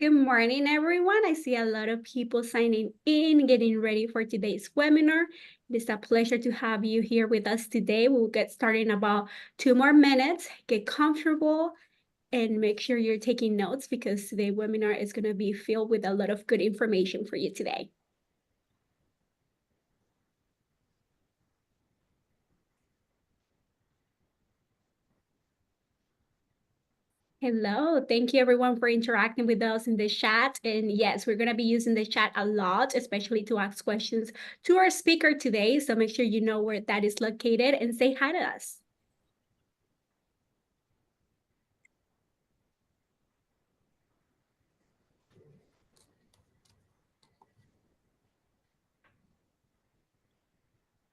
Good morning, everyone. I see a lot of people signing in, getting ready for today's webinar. It is a pleasure to have you here with us today. We'll get started in about 2 more minutes. Get comfortable and make sure you're taking notes because today's webinar is going to be filled with a lot of good information for you today. Hello, thank you everyone for interacting with us in the chat. And yes, we're going to be using the chat a lot, especially to ask questions to our speaker today. So make sure you know where that is located and say hi to us.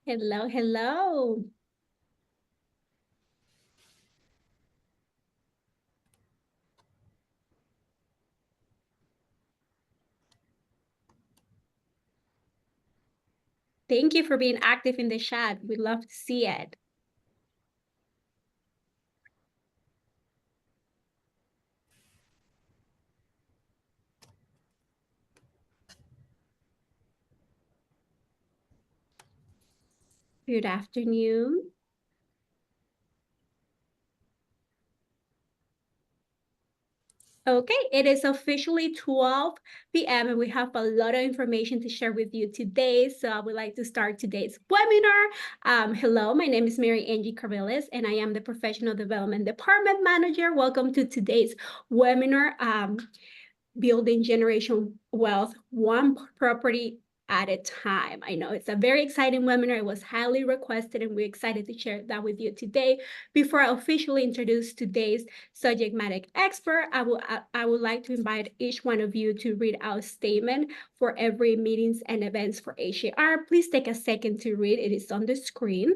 Hello, hello. Thank you for being active in the chat. We'd love to see it. Good afternoon. Okay, it is officially 12 p.m. and we have a lot of information to share with you today. So I would like to start today's webinar. Hello, my name is Mary Angie Carvelis and I am the Professional Development Department Manager. Welcome to today's webinar, Building Generational Wealth, One Property at a Time. I know it's a very exciting webinar. It was highly requested and we're excited to share that with you today. Before I officially introduce today's subject matter expert, I would like to invite each one of you to read our statement for every meetings and events for HAR. Please take a second to read. It is on the screen.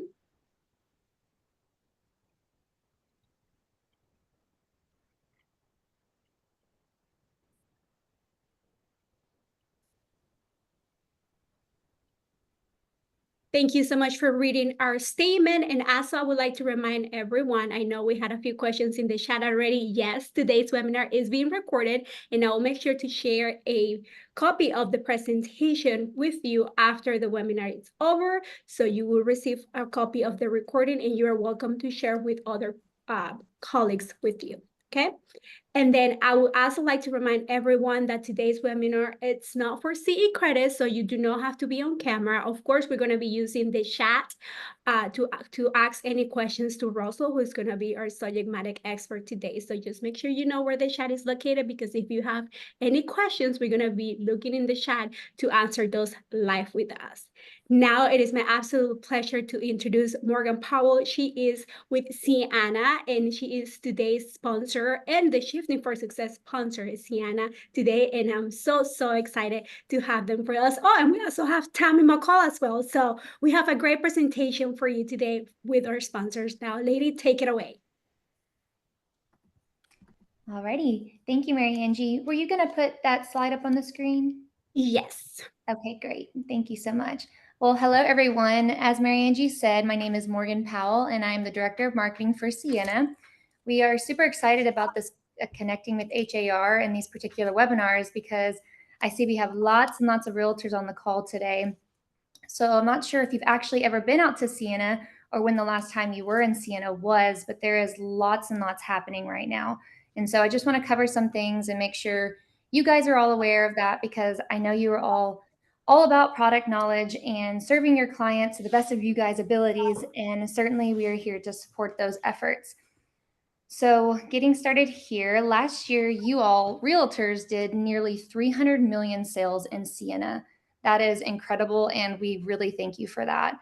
Thank you so much for reading our statement. And also, I would like to remind everyone, I know we had a few questions in the chat already. Yes, today's webinar is being recorded, and I will make sure to share a copy of the presentation with you after the webinar is over. So you will receive a copy of the recording, and you are welcome to share with other colleagues with you, okay? And then I would also like to remind everyone that today's webinar, it's not for CE credits, so you do not have to be on camera. Of course, we're going to be using the chat to ask any questions to Russell, who's going to be our subject matter expert today. So just make sure you know where the chat is located, because if you have any questions, we're going to be looking in the chat to answer those live with us. Now it is my absolute pleasure to introduce Morgan Powell. She is with Sienna, and she is today's sponsor and the Shifting for Success sponsor is Sienna today. And I'm so excited to have them for us. Oh, and we also have Tammy McCall as well. So we have a great presentation for you today with our sponsors. Now, lady, take it away. Alrighty, thank you, Mary Angie. Were you going to put that slide up on the screen? Yes. Okay, great. Thank you so much. Well, hello, everyone. As Mary Angie said, my name is Morgan Powell, and I'm the Director of Marketing for Sienna. We are super excited about this connecting with HAR and these particular webinars because I see we have lots and lots of realtors on the call today. So I'm not sure if you've actually ever been out to Sienna or when the last time you were in Sienna was, but there is lots and lots happening right now. And so I just want to cover some things and make sure you guys are all aware of that, because I know you are all about product knowledge and serving your clients to the best of you guys' abilities. And certainly we are here to support those efforts. So getting started here, last year, you all realtors did nearly 300 million sales in Sienna. That is incredible, and we really thank you for that.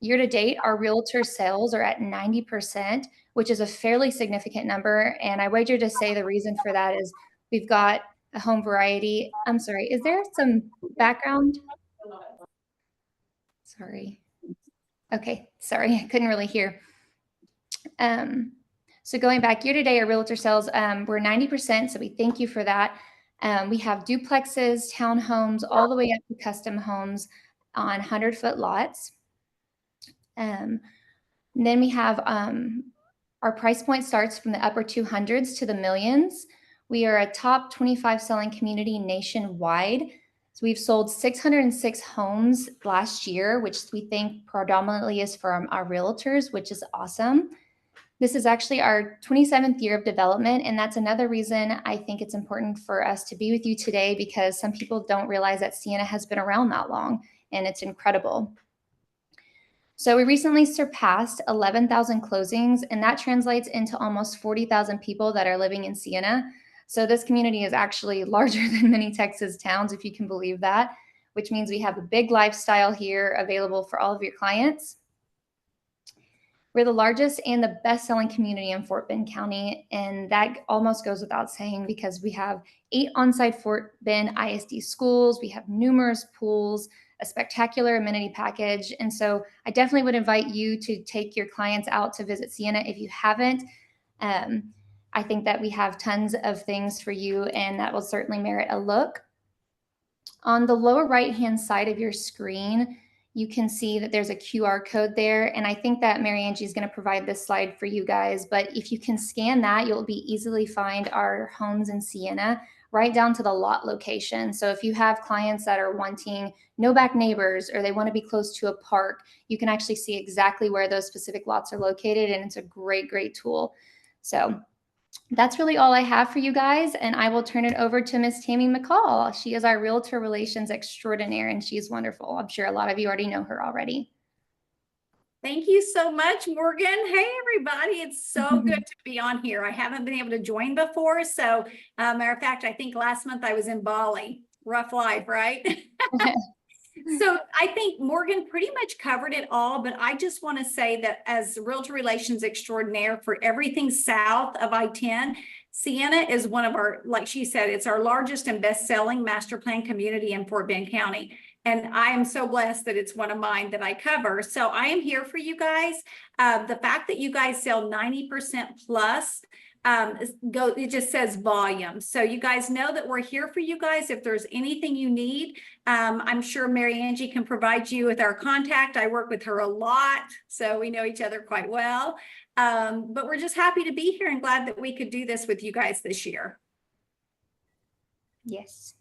Year to date, our realtor sales are at 90%, which is a fairly significant number. And I wager to say the reason for that is we've got a home variety. I'm sorry, is there some background? Sorry. Okay, sorry, I couldn't really hear. So going back year to date, our realtor sales were 90%, so we thank you for that. We have duplexes, townhomes, all the way up to custom homes on 100-foot lots. And then we have our price point starts from the upper 200s to the millions. We are a top 25 selling community nationwide. So we've sold 606 homes last year, which we think predominantly is from our realtors, which is awesome. This is actually our 27th year of development, and that's another reason I think it's important for us to be with you today, because some people don't realize that Sienna has been around that long, and it's incredible. So we recently surpassed 11,000 closings, and that translates into almost 40,000 people that are living in Sienna. So this community is actually larger than many Texas towns, if you can believe that, which means we have a big lifestyle here available for all of your clients. We're the largest and the best-selling community in Fort Bend County, and that almost goes without saying because we have 8 on-site Fort Bend ISD schools, we have numerous pools, a spectacular amenity package, and so I definitely would invite you to take your clients out to visit Sienna if you haven't. I think that we have tons of things for you, and that will certainly merit a look. On the lower right-hand side of your screen, you can see that there's a QR code there. And I think that Mary Angie is going to provide this slide for you guys. But if you can scan that, you'll be easily find our homes in Sienna right down to the lot location. So if you have clients that are wanting no back neighbors or they want to be close to a park, you can actually see exactly where those specific lots are located. And it's a great, great tool. So that's really all I have for you guys, and I will turn it over to Miss Tammy McCall. She is our Realtor Relations Extraordinaire, and she's wonderful. I'm sure a lot of you already know her already. Thank you so much, Morgan. Hey, everybody. It's so good to be on here. I haven't been able to join before. So, matter of fact, I think last month I was in Bali. Rough life, right? So I think Morgan pretty much covered it all, but I just want to say that as Realtor Relations Extraordinaire for everything south of I-10, Sienna is one of our, like she said, it's our largest and best-selling master plan community in Fort Bend County. And I am so blessed that it's one of mine that I cover. So I am here for you guys. The fact that you guys sell 90% plus, it just says volume. So you guys know that we're here for you guys. If there's anything you need, I'm sure Mary Angie can provide you with our contact. I work with her a lot, so we know each other quite well. But we're just happy to be here and glad that we could do this with you guys this year. Yes.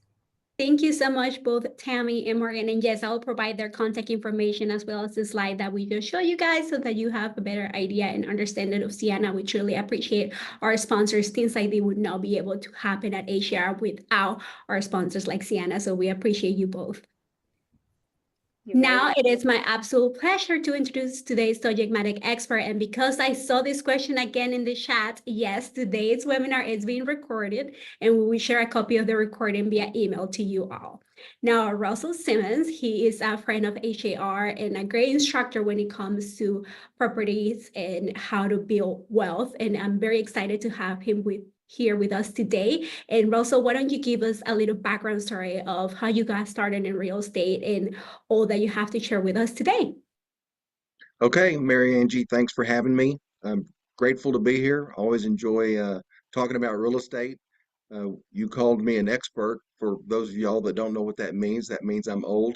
Thank you so much, both Tammy and Morgan. And yes, I'll provide their contact information as well as the slide that we just show you guys so that you have a better idea and understanding of Sienna. We truly appreciate our sponsors. Things like they would not be able to happen at HAR without our sponsors like Sienna. So we appreciate you both. Now it is my absolute pleasure to introduce today's subject matter expert. And because I saw this question again in the chat, yes, today's webinar is being recorded and we will share a copy of the recording via email to you all. Now, Russell Simmons, he is a friend of HAR and a great instructor when it comes to properties and how to build wealth. And I'm very excited to have him here with us today. And Russell, why don't you give us a little background story of how you got started in real estate and all that you have to share with us today? Okay, Mary Angie, thanks for having me. I'm grateful to be here. Always enjoy talking about real estate. You called me an expert. For those of y'all that don't know what that means I'm old.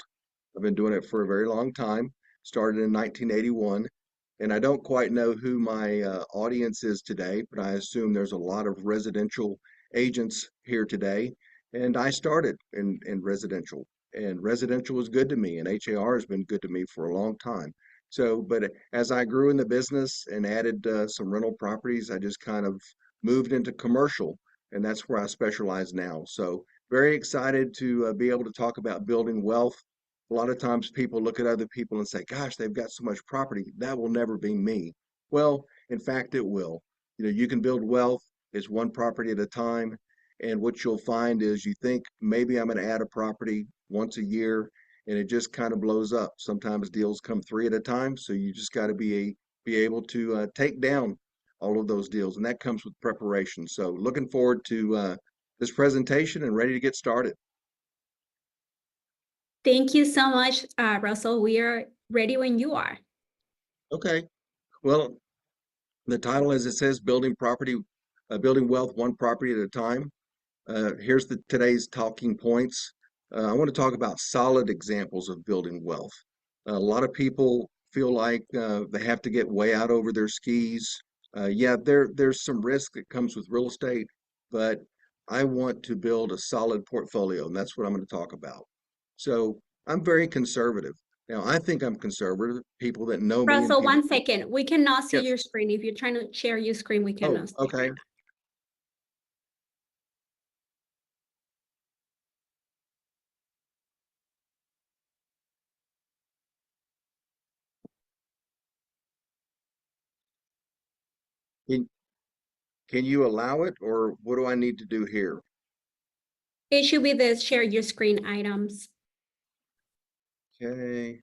I've been doing it for a very long time. Started in 1981. And I don't quite know who my audience is today, but I assume there's a lot of residential agents here today. And I started in residential, and residential was good to me, and HAR has been good to me for a long time. So, but as I grew in the business and added some rental properties, I just kind of moved into commercial, and that's where I specialize now. So, very excited to be able to talk about building wealth. A lot of times people look at other people and say, gosh, they've got so much property. That will never be me. Well, in fact, it will. You know, you can build wealth. It's one property at a time. And what you'll find is you think maybe I'm going to add a property once a year and it just kind of blows up. Sometimes deals come 3 at a time. So you just got to be able to take down all of those deals. And that comes with preparation. So looking forward to this presentation and ready to get started. Thank you so much, Russell. We are ready when you are. Okay. Well, the title, as it says, building wealth one property at a time. Here's today's talking points. I want to talk about solid examples of building wealth. A lot of people feel like they have to get way out over their skis. Yeah, there's some risk that comes with real estate, but I want to build a solid portfolio, and that's what I'm going to talk about. So I'm very conservative. Now, I think I'm conservative. People that know me and Russell, people, 1 second. We cannot see yes. your screen. If you're trying to share your screen, we Oh, cannot see. okay. Can, can you allow it, or what do I need to do here? It should be the share your screen items. Okay.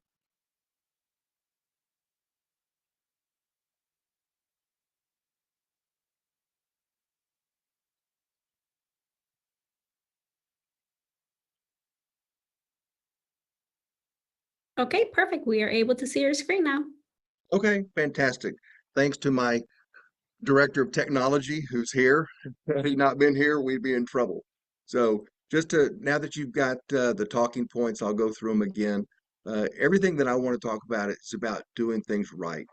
Okay, perfect. We are able to see your screen now. Okay, fantastic. Thanks to my director of technology who's here. Had he not been here, we'd be in trouble. So just to, now that you've got the talking points, I'll go through them again. Everything that I want to talk about is about doing things right.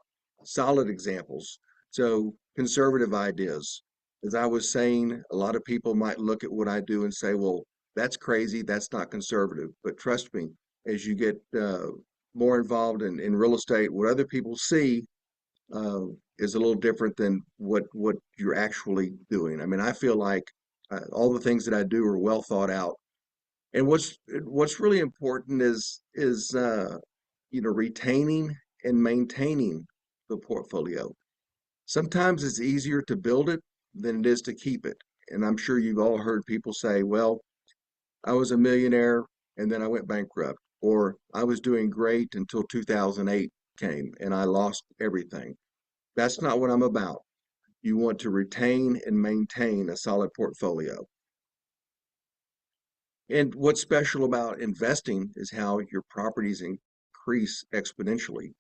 Solid examples. So conservative ideas. As I was saying, a lot of people might look at what I do and say, well, that's crazy. That's not conservative. But trust me, as you get more involved in real estate, what other people see uh, is a little different than what you're actually doing. I mean, I feel like all the things that I do are well thought out. And what's really important is retaining and maintaining the portfolio. Sometimes it's easier to build it than it is to keep it. And I'm sure you've all heard people say, well, I was a millionaire and then I went bankrupt, or I was doing great until 2008 came and I lost everything. That's not what I'm about. You want to retain and maintain a solid portfolio. And what's special about investing is how your properties increase exponentially.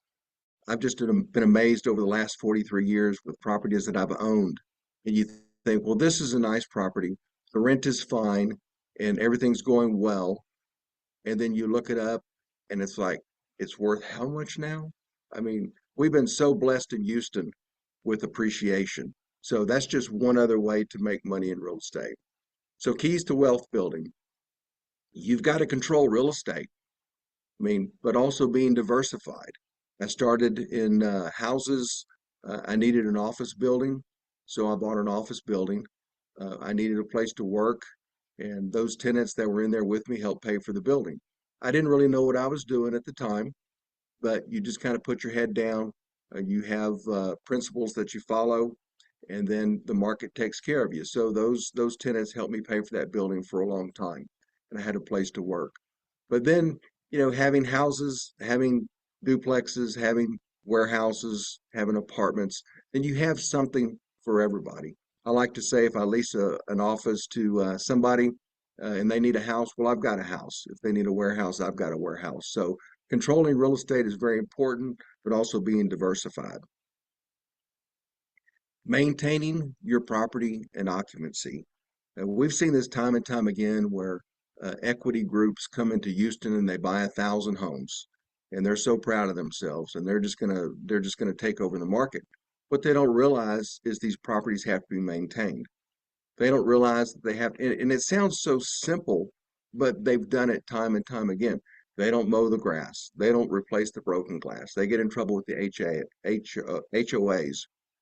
I've just been amazed over the last 43 years with properties that I've owned. And you think, well, this is a nice property. The rent is fine and everything's going well. And then you look it up and it's like, it's worth how much now? I mean, we've been so blessed in Houston with appreciation. So that's just one other way to make money in real estate. So keys to wealth building. You've got to control real estate. I mean, but also being diversified. I started in houses. I needed an office building, so I bought an office building. I needed a place to work, and those tenants that were in there with me helped pay for the building. I didn't really know what I was doing at the time, but you just kind of put your head down. You have principles that you follow, and then the market takes care of you. So those tenants helped me pay for that building for a long time, and I had a place to work. But then, having houses, having duplexes, having warehouses, having apartments, then you have something for everybody. I like to say if I lease an office to somebody and they need a house, well, I've got a house. If they need a warehouse, I've got a warehouse. So controlling real estate is very important, but also being diversified. Maintaining your property and occupancy. We've seen this time and time again where equity groups come into Houston and they buy 1,000 homes, and they're so proud of themselves, and they're just gonna take over the market. What they don't realize is these properties have to be maintained. They don't realize that they have, and it sounds so simple, but they've done it time and time again. They don't mow the grass. They don't replace the broken glass. They get in trouble with the HOAs.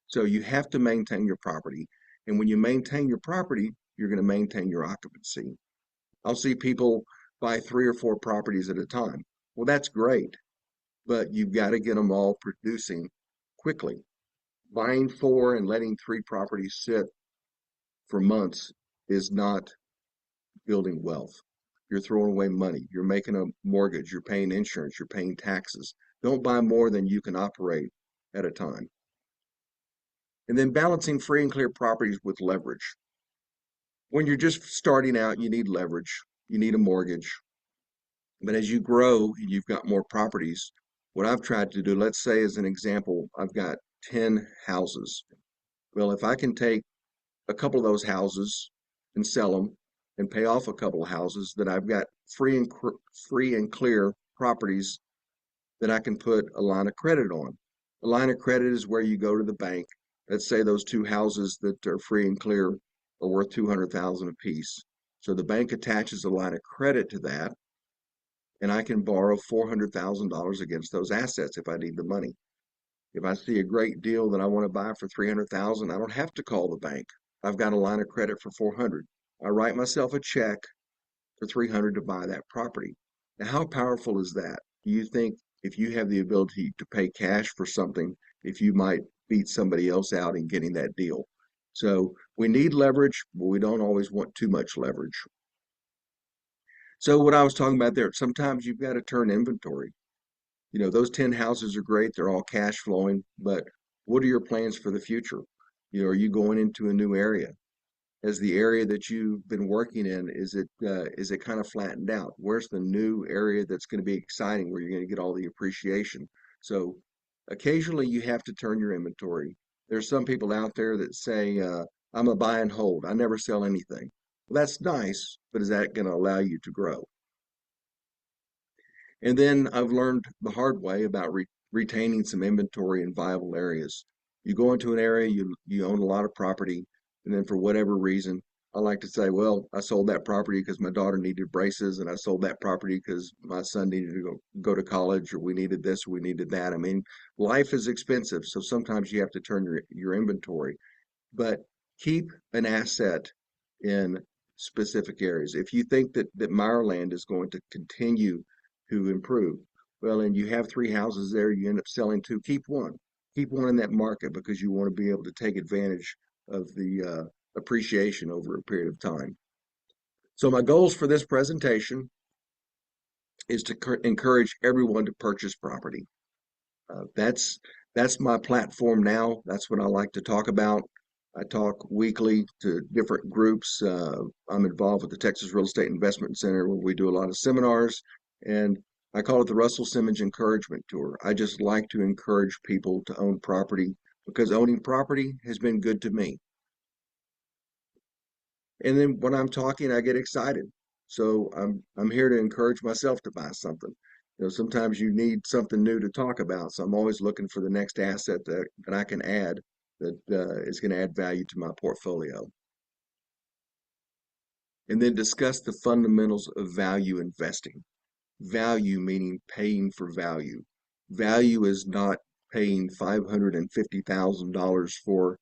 So you have to maintain your property. And when you maintain your property, you're going to maintain your occupancy. I'll see people buy 3 or 4 properties at a time. Well, that's great, but you've got to get them all producing quickly. Buying 4 and letting 3 properties sit for months is not building wealth. You're throwing away money. You're making a mortgage. You're paying insurance. You're paying taxes. Don't buy more than you can operate at a time. And then balancing free and clear properties with leverage. When you're just starting out, you need leverage. You need a mortgage. But as you grow and you've got more properties, what I've tried to do, let's say as an example, I've got 10 houses. Well, if I can take a couple of those houses and sell them and pay off a couple of houses, that I've got free and clear properties that I can put a line of credit on. A line of credit is where you go to the bank. Let's say those 2 houses that are free and clear, are worth 200,000 apiece. So the bank attaches a line of credit to that, and I can borrow $400,000 against those assets if I need the money. If I see a great deal that I want to buy for 300,000, I don't have to call the bank. I've got a line of credit for 400. I write myself a check for 300 to buy that property. Now, how powerful is that? Do you think if you have the ability to pay cash for something, if you might beat somebody else out in getting that deal? So we need leverage, but we don't always want too much leverage. So what I was talking about there, sometimes you've got to turn inventory. You know, those 10 houses are great. They're all cash flowing, but what are your plans for the future? You know, are you going into a new area? As the area that you've been working in, is it kind of flattened out? Where's the new area that's going to be exciting where you're going to get all the appreciation? So occasionally you have to turn your inventory. There's some people out there that say, I'm a buy and hold. I never sell anything. Well, that's nice, but is that going to allow you to grow? And then I've learned the hard way about retaining some inventory in viable areas. You go into an area, you own a lot of property, and then for whatever reason, I like to say, well, I sold that property because my daughter needed braces, and I sold that property because my son needed to go to college, or we needed this, or we needed that. I mean, life is expensive, so sometimes you have to turn your inventory, but keep an asset in specific areas. If you think that Meyerland is going to continue to improve, well, and you have 3 houses there, you end up selling 2, keep one. Keep one in that market because you want to be able to take advantage of the appreciation over a period of time. So my goals for this presentation is to encourage everyone to purchase property. That's my platform now. That's what I like to talk about. I talk weekly to different groups. I'm involved with the Texas Real Estate Investment Center where we do a lot of seminars, and I call it the Russell Simmons Encouragement Tour. I just like to encourage people to own property because owning property has been good to me. And then when I'm talking, I get excited. So I'm here to encourage myself to buy something. You know, sometimes you need something new to talk about. So I'm always looking for the next asset that I can add that is going to add value to my portfolio. And then discuss the fundamentals of value investing. Value meaning paying for value. Value is not paying $550,000 for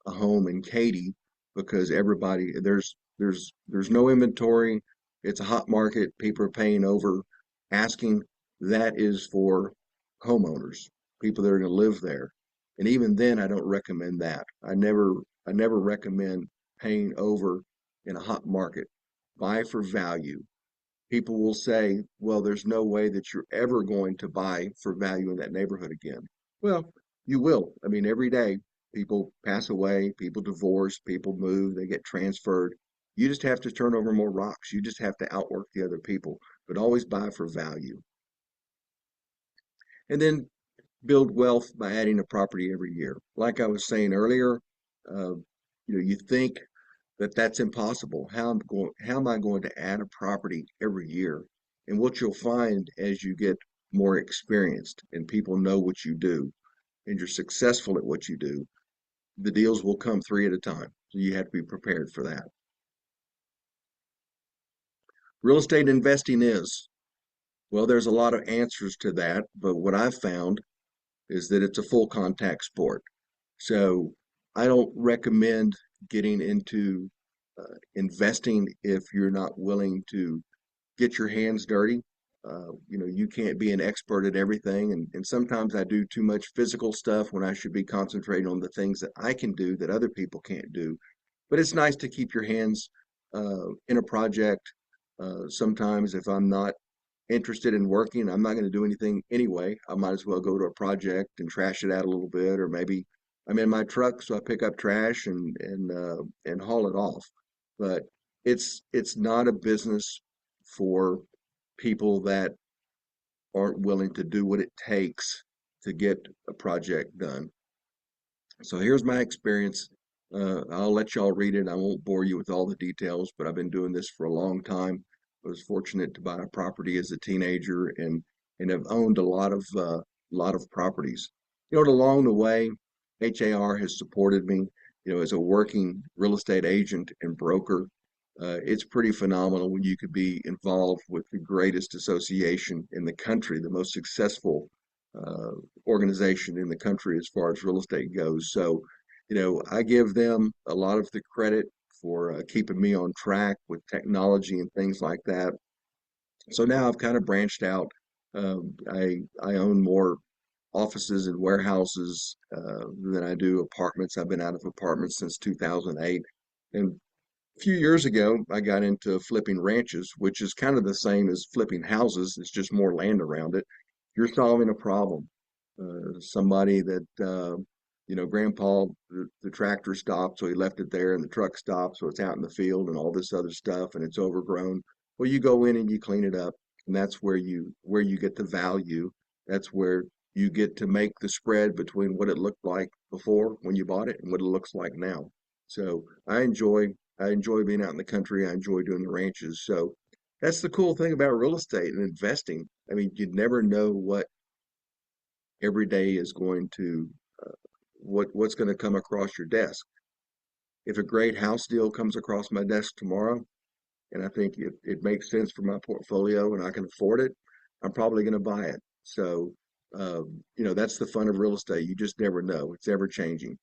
a home in Katy because everybody there's no inventory. It's a hot market. People are paying over asking. That is for homeowners, people that are going to live there. And even then, I don't recommend that. I never recommend paying over in a hot market. Buy for value. People will say, well, there's no way that you're ever going to buy for value in that neighborhood again. Well, you will. I mean, every day people pass away, people divorce, people move, they get transferred. You just have to turn over more rocks. You just have to outwork the other people, but always buy for value. And then build wealth by adding a property every year. Like I was saying earlier, you think that that's impossible. How am I going to add a property every year? And what you'll find as you get more experienced and people know what you do and you're successful at what you do, the deals will come 3 at a time. So you have to be prepared for that. Real estate investing is, well, there's a lot of answers to that, but what I've found is that it's a full contact sport. So I don't recommend getting into investing if you're not willing to get your hands dirty. You can't be an expert at everything. And sometimes I do too much physical stuff when I should be concentrating on the things that I can do that other people can't do. But it's nice to keep your hands in a project. Sometimes if I'm not interested in working, I'm not going to do anything anyway. I might as well go to a project and trash it out a little bit, or maybe I'm in my truck, so I pick up trash and haul it off. But it's not a business for people that aren't willing to do what it takes to get a project done. So here's my experience. I'll let y'all read it. I won't bore you with all the details, but I've been doing this for a long time. I was fortunate to buy a property as a teenager and have owned a lot of properties. You know, along the way, HAR has supported me. as a working real estate agent and broker, it's pretty phenomenal when you could be involved with the greatest association in the country, the most successful uh, organization in the country as far as real estate goes. So, I give them a lot of the credit for keeping me on track with technology and things like that. So now I've kind of branched out. I own more offices and warehouses than I do apartments. I've been out of apartments since 2008. And a few years ago, I got into flipping ranches, which is kind of the same as flipping houses. It's just more land around it. You're solving a problem. Somebody that, Grandpa, the tractor stopped, so he left it there, and the truck stopped, so it's out in the field and all this other stuff, and it's overgrown. Well, you go in and you clean it up, and that's where you get the value. That's where you get to make the spread between what it looked like before when you bought it and what it looks like now. So I enjoy being out in the country. I enjoy doing the ranches. So that's the cool thing about real estate and investing. I mean, you'd never know what every day is going to what's going to come across your desk. If a great house deal comes across my desk tomorrow, and I think it makes sense for my portfolio and I can afford it, I'm probably going to buy it. So, that's the fun of real estate. You just never know. It's ever changing.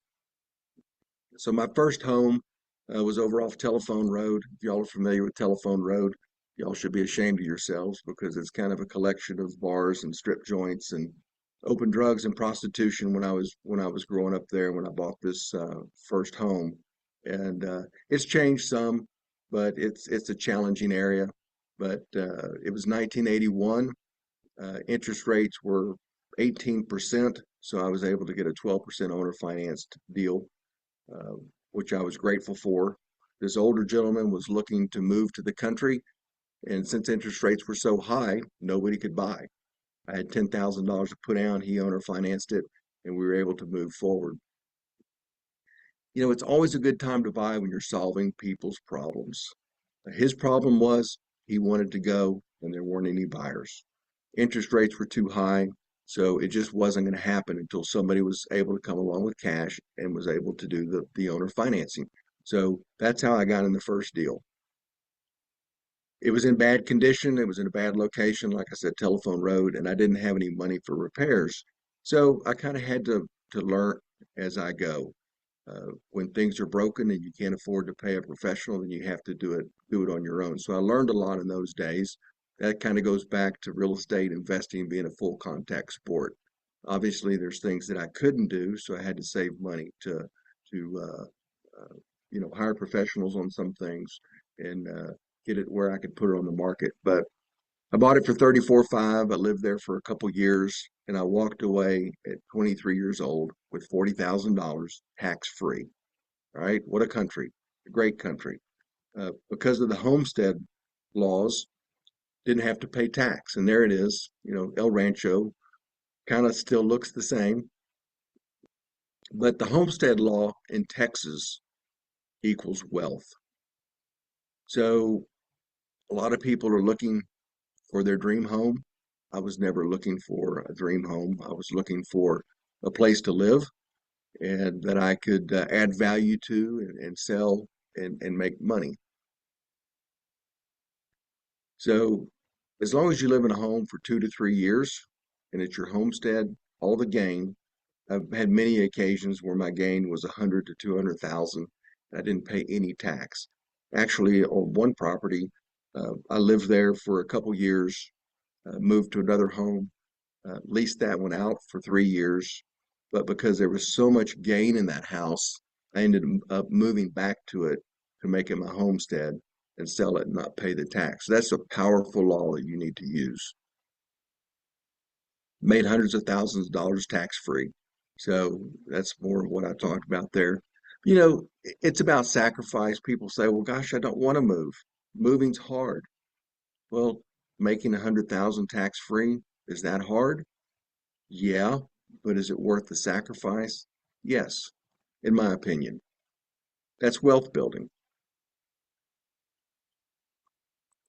So my first home was over off Telephone Road. If y'all are familiar with Telephone Road, y'all should be ashamed of yourselves because it's kind of a collection of bars and strip joints and open drugs and prostitution when I was growing up there when I bought this first home. And it's changed some, but it's a challenging area. But it was 1981. Interest rates were 18%, so I was able to get a 12% owner financed deal, uh, which I was grateful for. This older gentleman was looking to move to the country, and since interest rates were so high, nobody could buy. I had $10,000 to put down, he owner financed it, and we were able to move forward. It's always a good time to buy when you're solving people's problems. His problem was he wanted to go, and there weren't any buyers. Interest rates were too high, so it just wasn't going to happen until somebody was able to come along with cash and was able to do the owner financing. So that's how I got in the first deal. It was in bad condition. It was in a bad location, like I said, Telephone Road, and I didn't have any money for repairs. So I kind of had to learn as I go. When things are broken and you can't afford to pay a professional, then you have to do it on your own. So I learned a lot in those days. That kind of goes back to real estate investing being a full contact sport. Obviously, there's things that I couldn't do, so I had to save money to hire professionals on some things and get it where I could put it on the market. But I bought it for 34.5. I lived there for a couple years, and I walked away at 23 years old with $40,000 tax free. All right, what a country, a great country. Because of the homestead laws, didn't have to pay tax, and there it is. El Rancho kind of still looks the same, but the homestead law in Texas equals wealth. So a lot of people are looking for their dream home. I was never looking for a dream home. I was looking for a place to live and that I could add value to and sell and make money. So as long as you live in a home for 2 to 3 years and it's your homestead, all the gain. I've had many occasions where my gain was 100 to 200,000. I didn't pay any tax. Actually, on one property, I lived there for a couple years, moved to another home, leased that one out for 3 years. But because there was so much gain in that house, I ended up moving back to it to make it my homestead and sell it and not pay the tax. That's a powerful law that you need to use. Made hundreds of thousands of dollars tax free. So that's more of what I talked about there. It's about sacrifice. People say, well, gosh, I don't want to move. Moving's hard. Well, making 100,000 tax free, is that hard? Yeah, but is it worth the sacrifice? Yes, in my opinion. That's wealth building.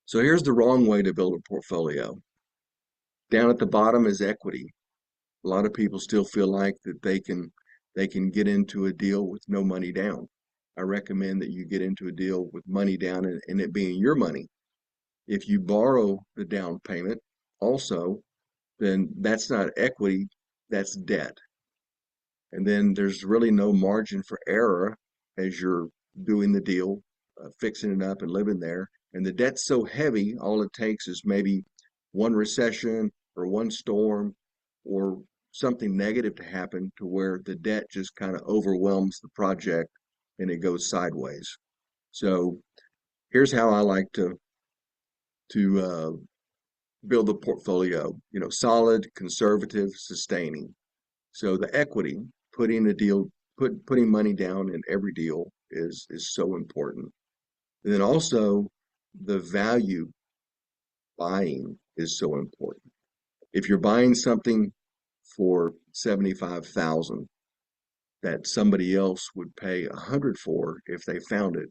So here's the wrong way to build a portfolio. Down at the bottom is equity. A lot of people still feel like that they can they can get into a deal with no money down. I recommend that you get into a deal with money down and it being your money. If you borrow the down payment also, then that's not equity, that's debt. And then there's really no margin for error as you're doing the deal, fixing it up and living there. And the debt's so heavy, all it takes is maybe one recession or one storm or something negative to happen to where the debt just kind of overwhelms the project and it goes sideways. So here's how I like to build a portfolio, solid, conservative, sustaining. So the equity, putting a deal, putting money down in every deal is so important. And then also the value buying is so important. If you're buying something for 75,000 that somebody else would pay 100 for if they found it,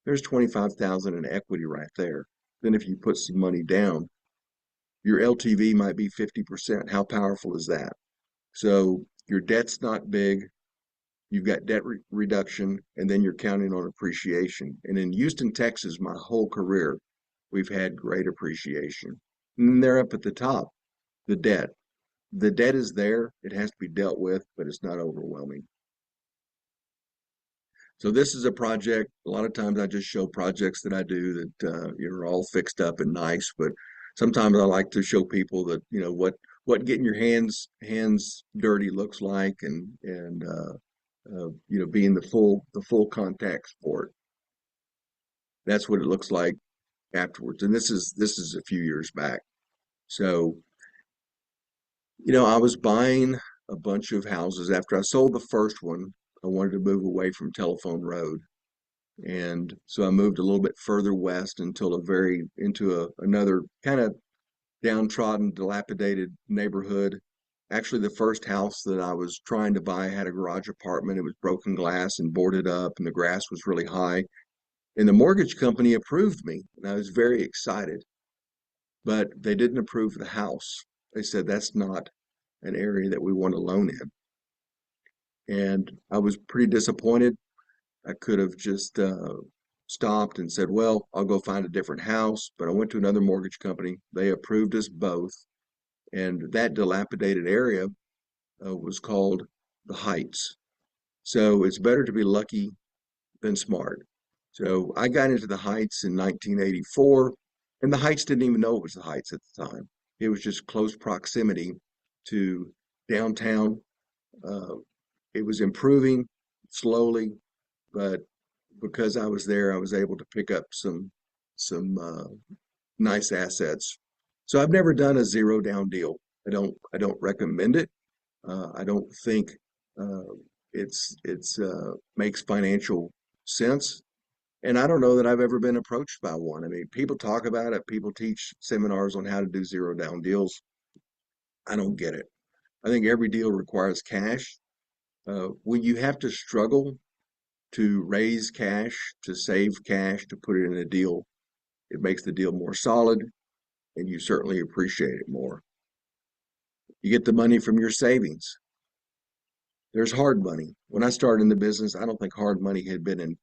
there's 25,000 in equity right there. Then if you put some money down, your LTV might be 50%. How powerful is that? So your debt's not big. You've got debt reduction, and then you're counting on appreciation. And in Houston, Texas, my whole career, we've had great appreciation. And they're up at the top, the debt. The debt is there. It has to be dealt with, but it's not overwhelming. So this is a project. A lot of times I just show projects that I do that are all fixed up and nice, but sometimes I like to show people that what getting your hands dirty looks like, and being the full contact sport. That's what it looks like afterwards. And this is a few years back. So I was buying a bunch of houses. After I sold the first one, I wanted to move away from Telephone Road. And so I moved a little bit further west into another kind of downtrodden, dilapidated neighborhood. Actually, the first house that I was trying to buy had a garage apartment. It was broken glass and boarded up, and the grass was really high. And the mortgage company approved me, and I was very excited. But they didn't approve the house. They said that's not an area that we want to loan in. And I was pretty disappointed. I could have just stopped and said, well, I'll go find a different house. But I went to another mortgage company. They approved us both. And that dilapidated area was called the Heights. So it's better to be lucky than smart. So I got into the Heights in 1984, and the Heights didn't even know it was the Heights at the time. It was just close proximity to downtown. It was improving slowly, but because I was there, I was able to pick up some nice assets. So I've never done a zero down deal. I don't recommend it. I don't think it's makes financial sense. And I don't know that I've ever been approached by one. I mean, people talk about it. People teach seminars on how to do zero down deals. I don't get it. I think every deal requires cash. When you have to struggle to raise cash, to save cash, to put it in a deal, it makes the deal more solid, and you certainly appreciate it more. You get the money from your savings. There's hard money. When I started in the business, I don't think hard money had been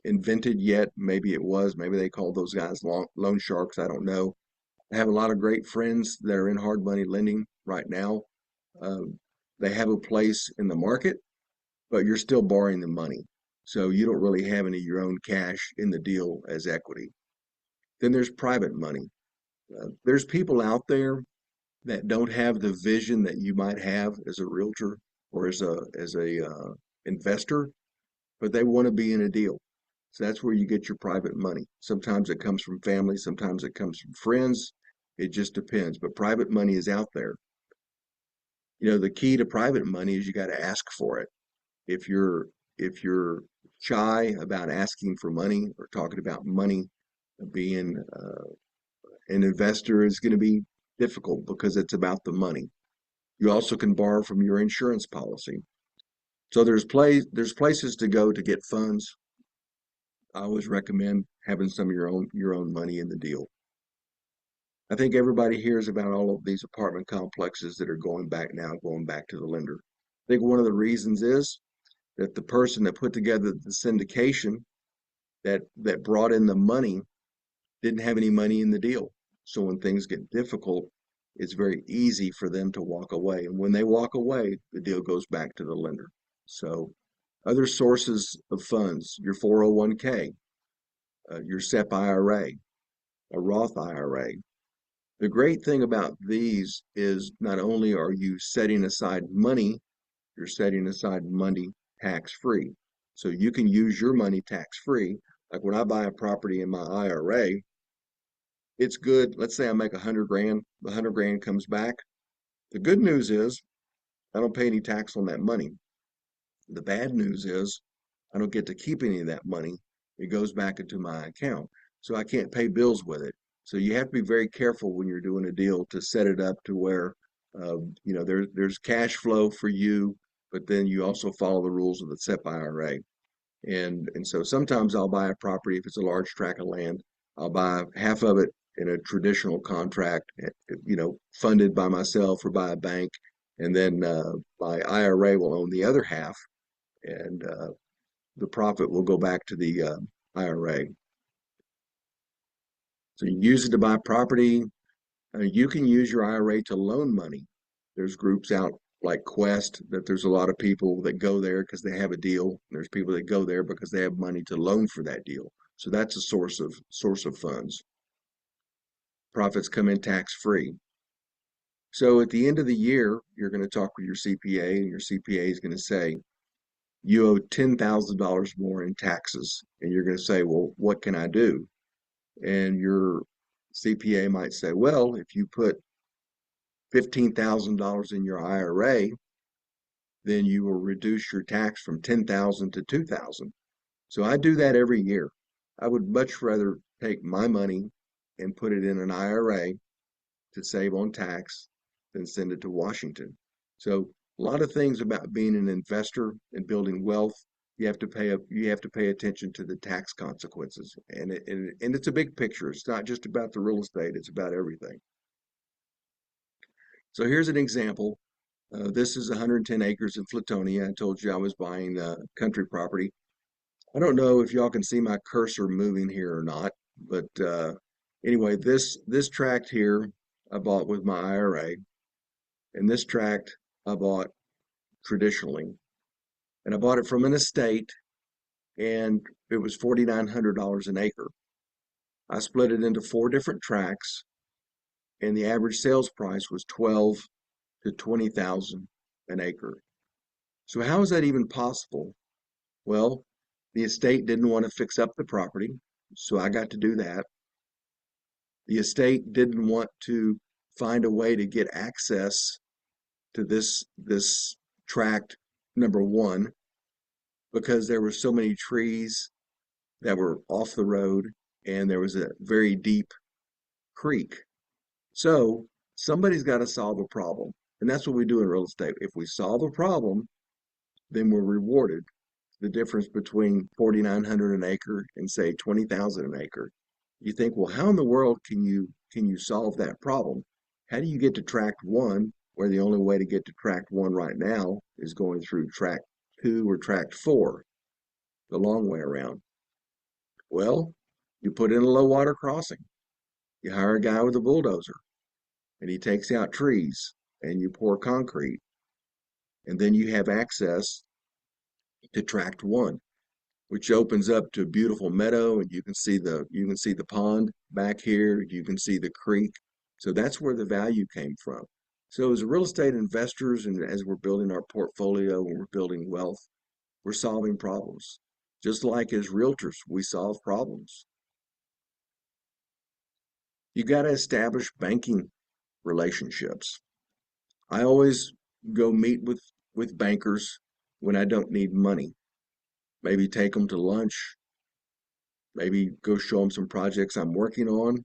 invented yet. Maybe it was. Maybe they called those guys loan sharks. I don't know. I have a lot of great friends that are in hard money lending right now. They have a place in the market, but you're still borrowing the money. So you don't really have any of your own cash in the deal as equity. Then there's private money. There's people out there that don't have the vision that you might have as a realtor or as a investor, but they want to be in a deal. So that's where you get your private money. Sometimes it comes from family, sometimes it comes from friends. It just depends. But private money is out there. The key to private money is you got to ask for it. If you're shy about asking for money or talking about money, being an investor is going to be difficult because it's about the money. You also can borrow from your insurance policy. So there's places to go to get funds. I always recommend having some of your own money in the deal. I think everybody hears about all of these apartment complexes that are going back to the lender. I think one of the reasons is that the person that put together the syndication that brought in the money didn't have any money in the deal. So when things get difficult, it's very easy for them to walk away. And when they walk away, the deal goes back to the lender. So other sources of funds, your 401k, your SEP IRA, a Roth IRA. The great thing about these is not only are you setting aside money, you're setting aside money tax-free. So you can use your money tax-free. Like when I buy a property in my IRA, it's good. Let's say I make 100 grand, the 100 grand comes back. The good news is I don't pay any tax on that money. The bad news is I don't get to keep any of that money. It goes back into my account. So I can't pay bills with it. So you have to be very careful when you're doing a deal to set it up to where there's cash flow for you, but then you also follow the rules of the SEP IRA. And so sometimes I'll buy a property if it's a large tract of land. I'll buy half of it in a traditional contract, funded by myself or by a bank, and then my IRA will own the other half, and the profit will go back to the IRA. So you use it to buy property. You can use your IRA to loan money. There's groups out like Quest that there's a lot of people that go there because they have a deal. There's people that go there because they have money to loan for that deal. So that's a source of funds. Profits come in tax-free. So at the end of the year, you're going to talk with your CPA, and your CPA is going to say, you owe $10,000 more in taxes. And you're going to say, well, what can I do? And your CPA might say, well, if you put $15,000 in your IRA, then you will reduce your tax from 10,000 to 2,000. So I do that every year. I would much rather take my money and put it in an IRA to save on tax than send it to Washington. So a lot of things about being an investor and building wealth, you have to pay attention to the tax consequences. And it's a big picture. It's not just about the real estate, it's about everything. So here's an example. This is 110 acres in Flatonia. I told you I was buying country property. I don't know if y'all can see my cursor moving here or not, but anyway, this tract here I bought with my IRA, and this tract I bought traditionally. And I bought it from an estate, and it was $4,900 an acre. I split it into 4 different tracts, and the average sales price was 12 to 20,000 an acre. So how is that even possible? Well, the estate didn't want to fix up the property, so I got to do that. The estate didn't want to find a way to get access to this tract, number one, because there were so many trees that were off the road and there was a very deep creek. So somebody's got to solve a problem. And that's what we do in real estate. If we solve a problem, then we're rewarded. The difference between 4,900 an acre and say 20,000 an acre. You think, well, how in the world can you solve that problem? How do you get to tract 1 where the only way to get to tract 1 right now is going through tract 2 or tract 4, the long way around? Well, you put in a low water crossing. You hire a guy with a bulldozer and he takes out trees and you pour concrete. And then you have access to tract 1, which opens up to a beautiful meadow, and you can see the pond back here, you can see the creek. So that's where the value came from. So as real estate investors, and as we're building our portfolio and we're building wealth, we're solving problems. Just like as realtors, we solve problems. You got to establish banking relationships. I always go meet with bankers when I don't need money. Maybe take them to lunch, maybe go show them some projects I'm working on,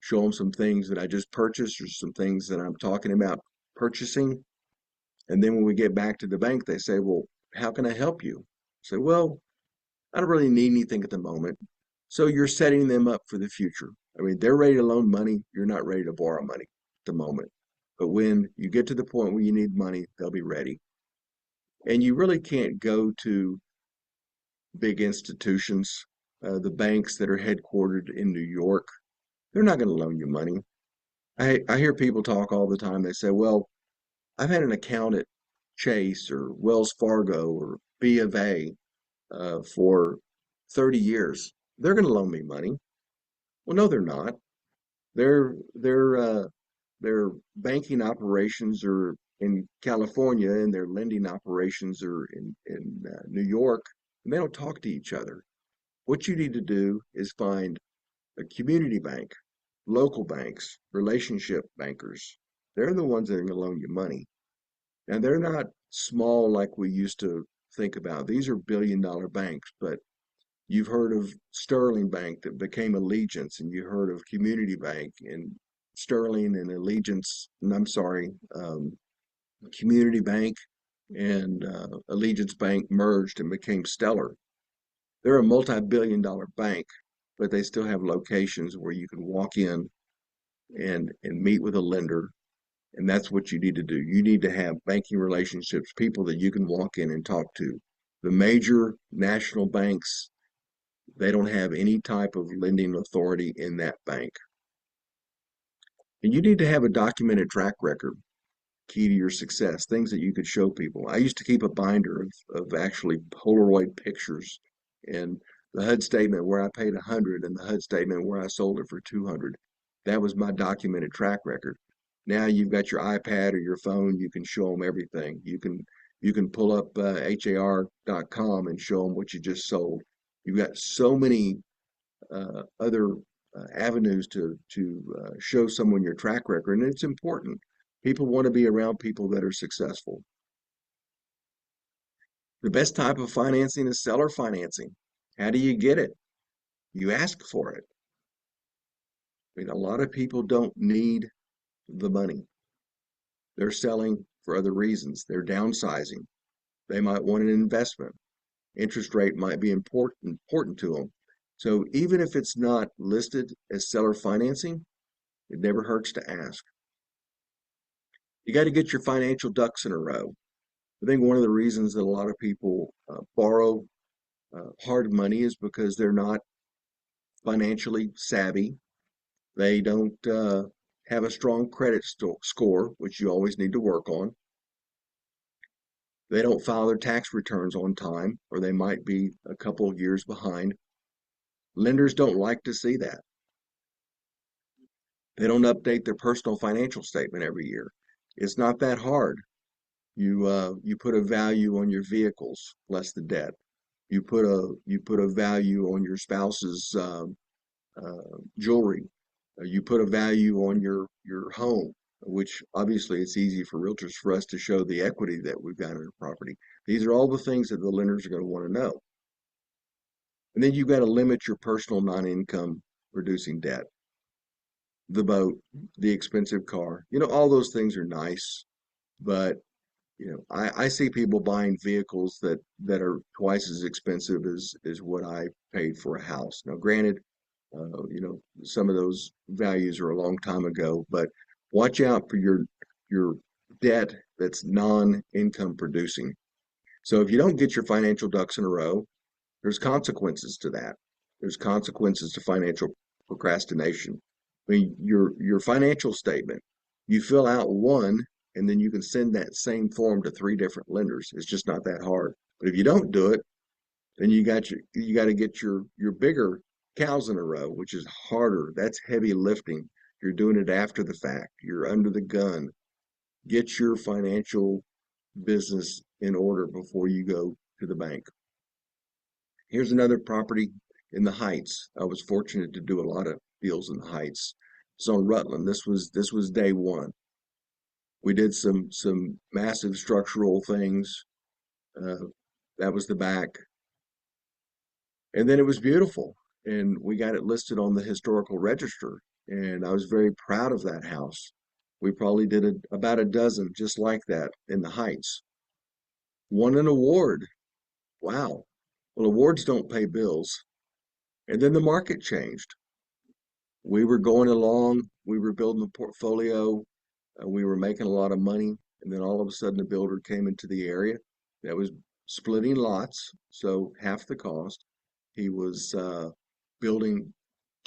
show them some things that I just purchased or some things that I'm talking about purchasing. And then when we get back to the bank, they say, well, how can I help you? I say, well, I don't really need anything at the moment. So you're setting them up for the future. I mean, they're ready to loan money. You're not ready to borrow money at the moment. But when you get to the point where you need money, they'll be ready. And you really can't go to big institutions, the banks that are headquartered in New York. They're not going to loan you money. I hear people talk all the time. They say, well, I've had an account at Chase or Wells Fargo or B of A for 30 years. They're going to loan me money. Well, no, they're not. Their banking operations are in California and their lending operations are in New York, and they don't talk to each other. What you need to do is find a community bank, local banks, relationship bankers. They're the ones that are going to loan you money. And they're not small like we used to think about. These are billion-dollar banks, but you've heard of Sterling Bank that became Allegiance, and you heard of Community Bank and Sterling and Allegiance, and I'm sorry, Community Bank and Allegiance Bank merged and became Stellar. They're a multi-billion-dollar bank, but they still have locations where you can walk in and meet with a lender. And that's what you need to do. You need to have banking relationships, people that you can walk in and talk to. The major national banks, they don't have any type of lending authority in that bank. And you need to have a documented track record, key to your success, things that you could show people. I used to keep a binder of actually Polaroid pictures and the HUD statement where I paid 100 and the HUD statement where I sold it for 200. That was my documented track record. Now you've got your iPad or your phone, you can show them everything. You can pull up HAR.com and show them what you just sold. You've got so many other avenues to show someone your track record, and it's important. People want to be around people that are successful. The best type of financing is seller financing. How do you get it? You ask for it. I mean, a lot of people don't need the money. They're selling for other reasons. They're downsizing. They might want an investment. Interest rate might be important to them. So even if it's not listed as seller financing, it never hurts to ask. You got to get your financial ducks in a row. I think one of the reasons that a lot of people borrow hard money is because they're not financially savvy. They don't have a strong credit score, which you always need to work on. They don't file their tax returns on time, or they might be a couple of years behind. Lenders don't like to see that. They don't update their personal financial statement every year. It's not that hard. You put a value on your vehicles, less the debt. You put a value on your spouse's jewelry. You put a value on your home, which obviously it's easy for realtors for us to show the equity that we've got in our property. These are all the things that the lenders are going to want to know. And then you've got to limit your personal non-income producing debt. The boat, the expensive car, all those things are nice, but I see people buying vehicles that are twice as expensive as what I paid for a house. Now, granted, some of those values are a long time ago, but watch out for your debt that's non-income producing. So if you don't get your financial ducks in a row, there's consequences to that. There's consequences to financial procrastination. I mean, your financial statement, you fill out one, and then you can send that same form to 3 different lenders. It's just not that hard. But if you don't do it, then you got to get your bigger cows in a row, which is harder. That's heavy lifting. You're doing it after the fact. You're under the gun. Get your financial business in order before you go to the bank. Here's another property in the Heights. I was fortunate to do a lot of deals in the Heights. It's on Rutland. This was day one. We did some massive structural things. That was the back. And then it was beautiful. And we got it listed on the historical register. And I was very proud of that house. We probably did about a dozen just like that in the Heights. Won an award. Wow. Well, awards don't pay bills. And then the market changed. We were going along, we were building a portfolio, we were making a lot of money, and then all of a sudden a builder came into the area that was splitting lots, so half the cost. He was building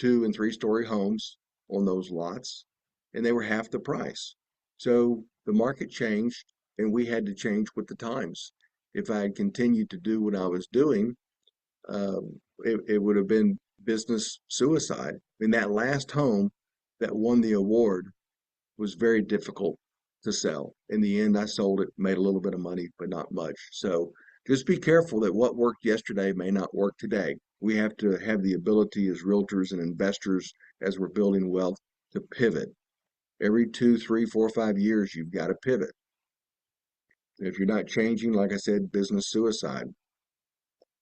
2- and 3-story homes on those lots, and they were half the price. So the market changed, and we had to change with the times. If I had continued to do what I was doing, it would have been business suicide. And that last home that won the award was very difficult to sell. In the end, I sold it, made a little bit of money, but not much. So just be careful that what worked yesterday may not work today. We have to have the ability as realtors and investors, as we're building wealth, to pivot. Every 2, 3, 4, 5 years, you've got to pivot. If you're not changing, like I said, business suicide.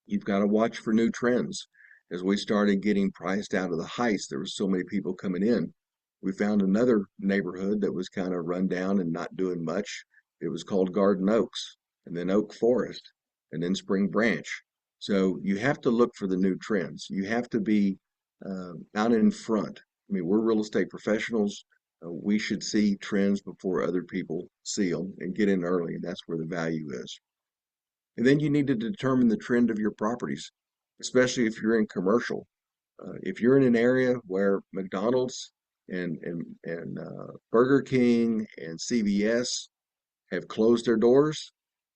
You've got to watch for new trends. As we started getting priced out of the heights, there were so many people coming in. We found another neighborhood that was kind of run down and not doing much. It was called Garden Oaks, and then Oak Forest, and then Spring Branch. So you have to look for the new trends. You have to be out in front. I mean, we're real estate professionals. We should see trends before other people see them and get in early, and that's where the value is. And then you need to determine the trend of your properties, especially if you're in commercial. If you're in an area where McDonald's and Burger King and CVS have closed their doors,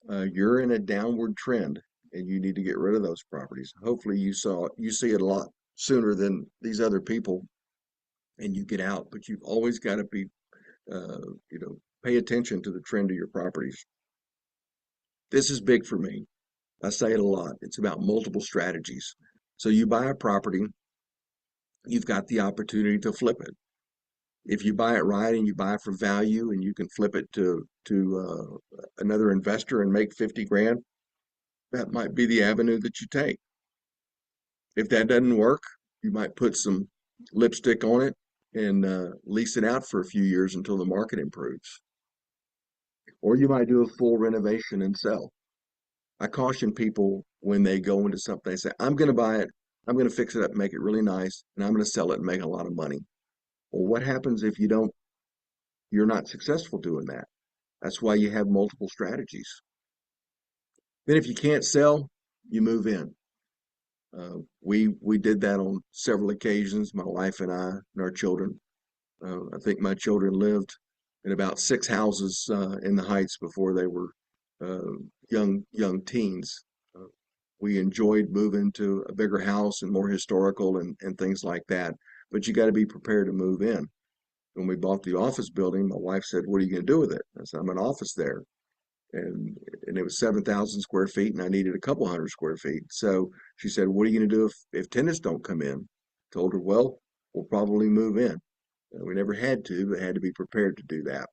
you're in a downward trend, and you need to get rid of those properties. Hopefully, you see it a lot sooner than these other people, and you get out. But you've always got to be, pay attention to the trend of your properties. This is big for me. I say it a lot. It's about multiple strategies. So you buy a property, you've got the opportunity to flip it. If you buy it right and you buy it for value and you can flip it to another investor and make 50 grand, that might be the avenue that you take. If that doesn't work, you might put some lipstick on it and lease it out for a few years until the market improves. Or you might do a full renovation and sell. I caution people when they go into something, they say, I'm going to buy it, I'm going to fix it up, make it really nice, and I'm going to sell it and make a lot of money. Well, what happens if you're not successful doing that? That's why you have multiple strategies. Then if you can't sell, you move in. We did that on several occasions, my wife and I and our children. I think my children lived in about 6 houses in the Heights before they were young teens. We enjoyed moving to a bigger house and more historical and things like that. But you got to be prepared to move in. When we bought the office building, my wife said, "What are you going to do with it?" I said, "I'm an office there." And it was 7,000 square feet, and I needed a couple hundred square feet. So she said, "What are you going to do if tenants don't come in?" I told her, "Well, we'll probably move in." We never had to, but had to be prepared to do that.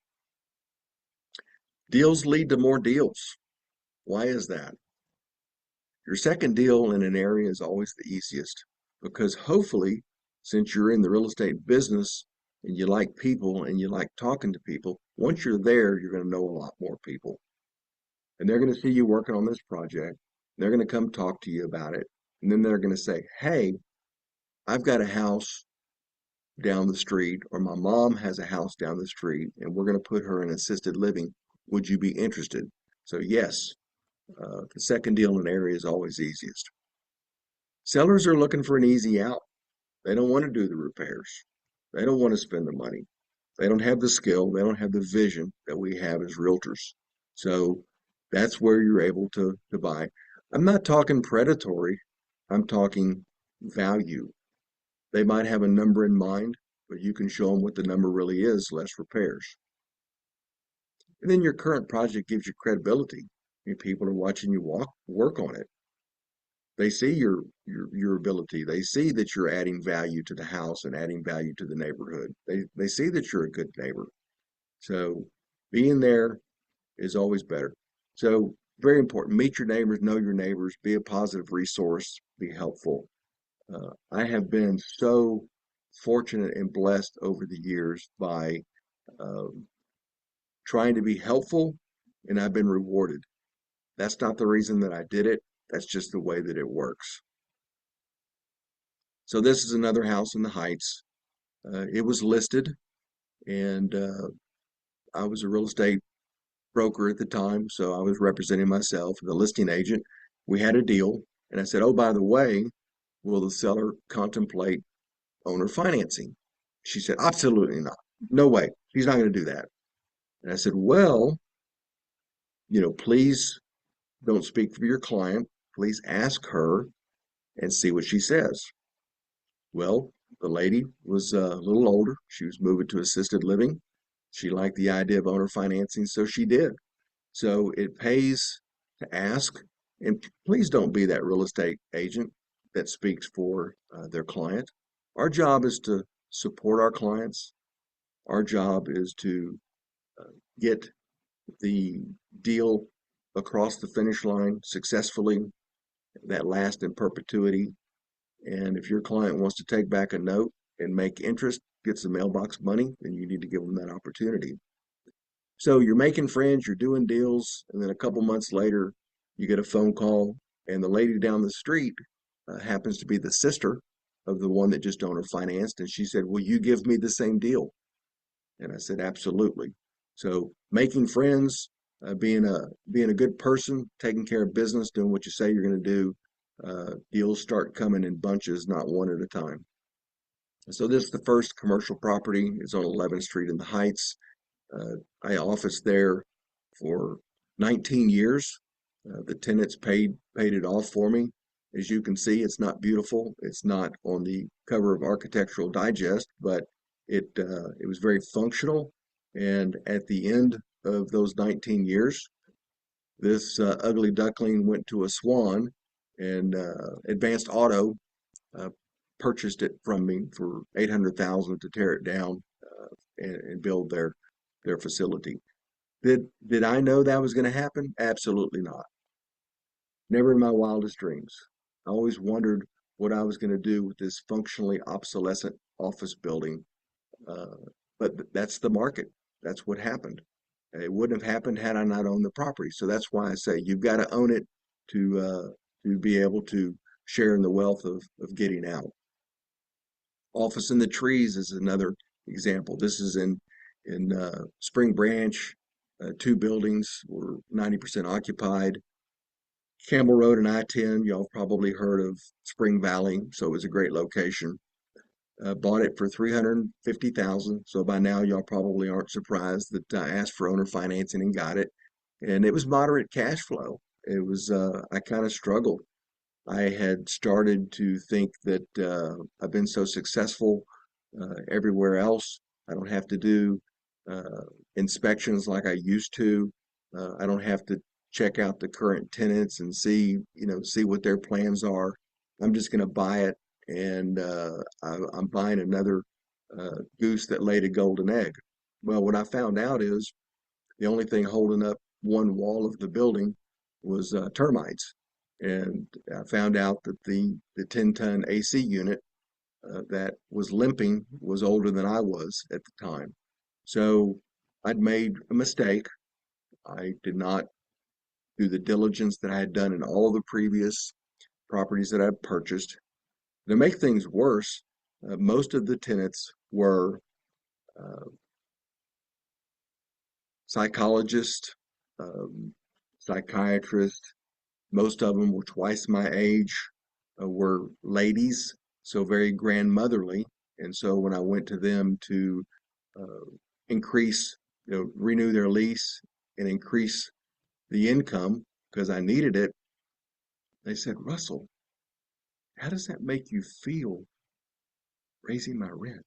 Deals lead to more deals. Why is that? Your second deal in an area is always the easiest because hopefully, since you're in the real estate business and you like people and you like talking to people, once you're there, you're going to know a lot more people. And they're going to see you working on this project. They're going to come talk to you about it. And then they're going to say, "Hey, I've got a house down the street, or my mom has a house down the street, and we're going to put her in assisted living. Would you be interested?" So yes, the second deal in an area is always easiest. Sellers are looking for an easy out. They don't want to do the repairs. They don't want to spend the money. They don't have the skill. They don't have the vision that we have as realtors. So that's where you're able to buy. I'm not talking predatory. I'm talking value. They might have a number in mind, but you can show them what the number really is, less repairs. And then your current project gives you credibility. People are watching you work on it. They see your ability. They see that you're adding value to the house and adding value to the neighborhood. They see that you're a good neighbor. So being there is always better. So very important. Meet your neighbors, know your neighbors, be a positive resource, be helpful. I have been so fortunate and blessed over the years by trying to be helpful, and I've been rewarded. That's not the reason that I did it. That's just the way that it works. So this is another house in the Heights. It was listed, and I was a real estate broker at the time, so I was representing myself, the listing agent. We had a deal, and I said, "Oh, by the way, will the seller contemplate owner financing?" She said, "Absolutely not. No way. He's not going to do that." And I said, "Well, please don't speak for your client. Please ask her and see what she says." Well, the lady was a little older. She was moving to assisted living. She liked the idea of owner financing, so she did. So it pays to ask, and please don't be that real estate agent that speaks for their client. Our job is to support our clients. Our job is to get the deal across the finish line successfully, that last in perpetuity. And if your client wants to take back a note and make interest, get some mailbox money, then you need to give them that opportunity. So you're making friends, you're doing deals, and then a couple months later, you get a phone call, and the lady down the street happens to be the sister of the one that just owner financed, and she said, "Will you give me the same deal?" And I said, "Absolutely." So making friends, being a good person, taking care of business, doing what you say you're going to do, deals start coming in bunches, not one at a time. So this is the first commercial property. It's on 11th Street in the Heights. I officed there for 19 years. The tenants paid it off for me. As you can see, it's not beautiful. It's not on the cover of Architectural Digest, but it was very functional. And at the end of those 19 years, this ugly duckling went to a swan, and Advanced Auto uh, purchased it from me for $800,000 to tear it down and build their facility. Did I know that was going to happen? Absolutely not. Never in my wildest dreams. I always wondered what I was going to do with this functionally obsolescent office building. Uh, but that's the market. That's what happened. It wouldn't have happened had I not owned the property. So that's why I say you've got to own it to be able to share in the wealth of getting out. Office in the Trees is another example. This is in Spring Branch. Two buildings were 90% occupied. Campbell Road and I-10, y'all probably heard of Spring Valley, so it was a great location. Bought it for $350,000. So by now y'all probably aren't surprised that I asked for owner financing and got it. And it was moderate cash flow. It was I kind of struggled. I had started to think that I've been so successful everywhere else. I don't have to do uh, inspections like I used to. I don't have to check out the current tenants and see what their plans are. I'm just going to buy it, and I'm buying another goose that laid a golden egg. Well, what I found out is the only thing holding up one wall of the building was termites. And I found out that the 10-ton AC unit that was limping was older than I was at the time. So I'd made a mistake. I did not do the diligence that I had done in all the previous properties that I'd purchased. To make things worse, most of the tenants were uh, psychologists, psychiatrists. Most of them were twice my age, were ladies, so very grandmotherly. And so when I went to them to uh, increase, renew their lease and increase the income because I needed it, they said, "Russell, how does that make you feel raising my rent?"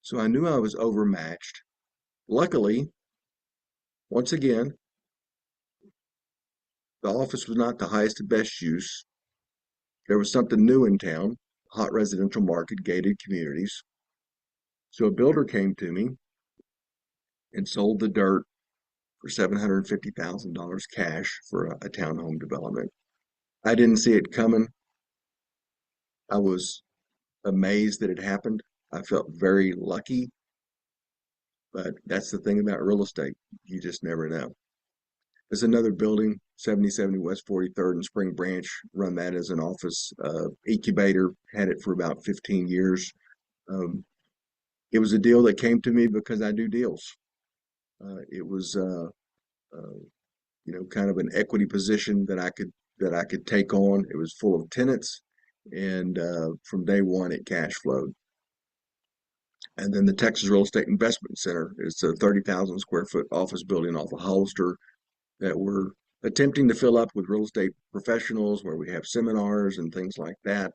So I knew I was overmatched. Luckily, once again, the office was not the highest and best use. There was something new in town, hot residential market, gated communities. So a builder came to me and sold the dirt for $750,000 cash for a townhome development. I didn't see it coming. I was amazed that it happened. I felt very lucky, but that's the thing about real estate. You just never know. There's another building, 7070 West 43rd in Spring Branch, run that as an office incubator, had it for about 15 years. Um, it was a deal that came to me because I do deals. It was kind of an equity position that I could take on. It was full of tenants, and from day one, it cash flowed. And then the Texas Real Estate Investment Center is a 30,000 square foot office building off of Hollister that we're attempting to fill up with real estate professionals, where we have seminars and things like that.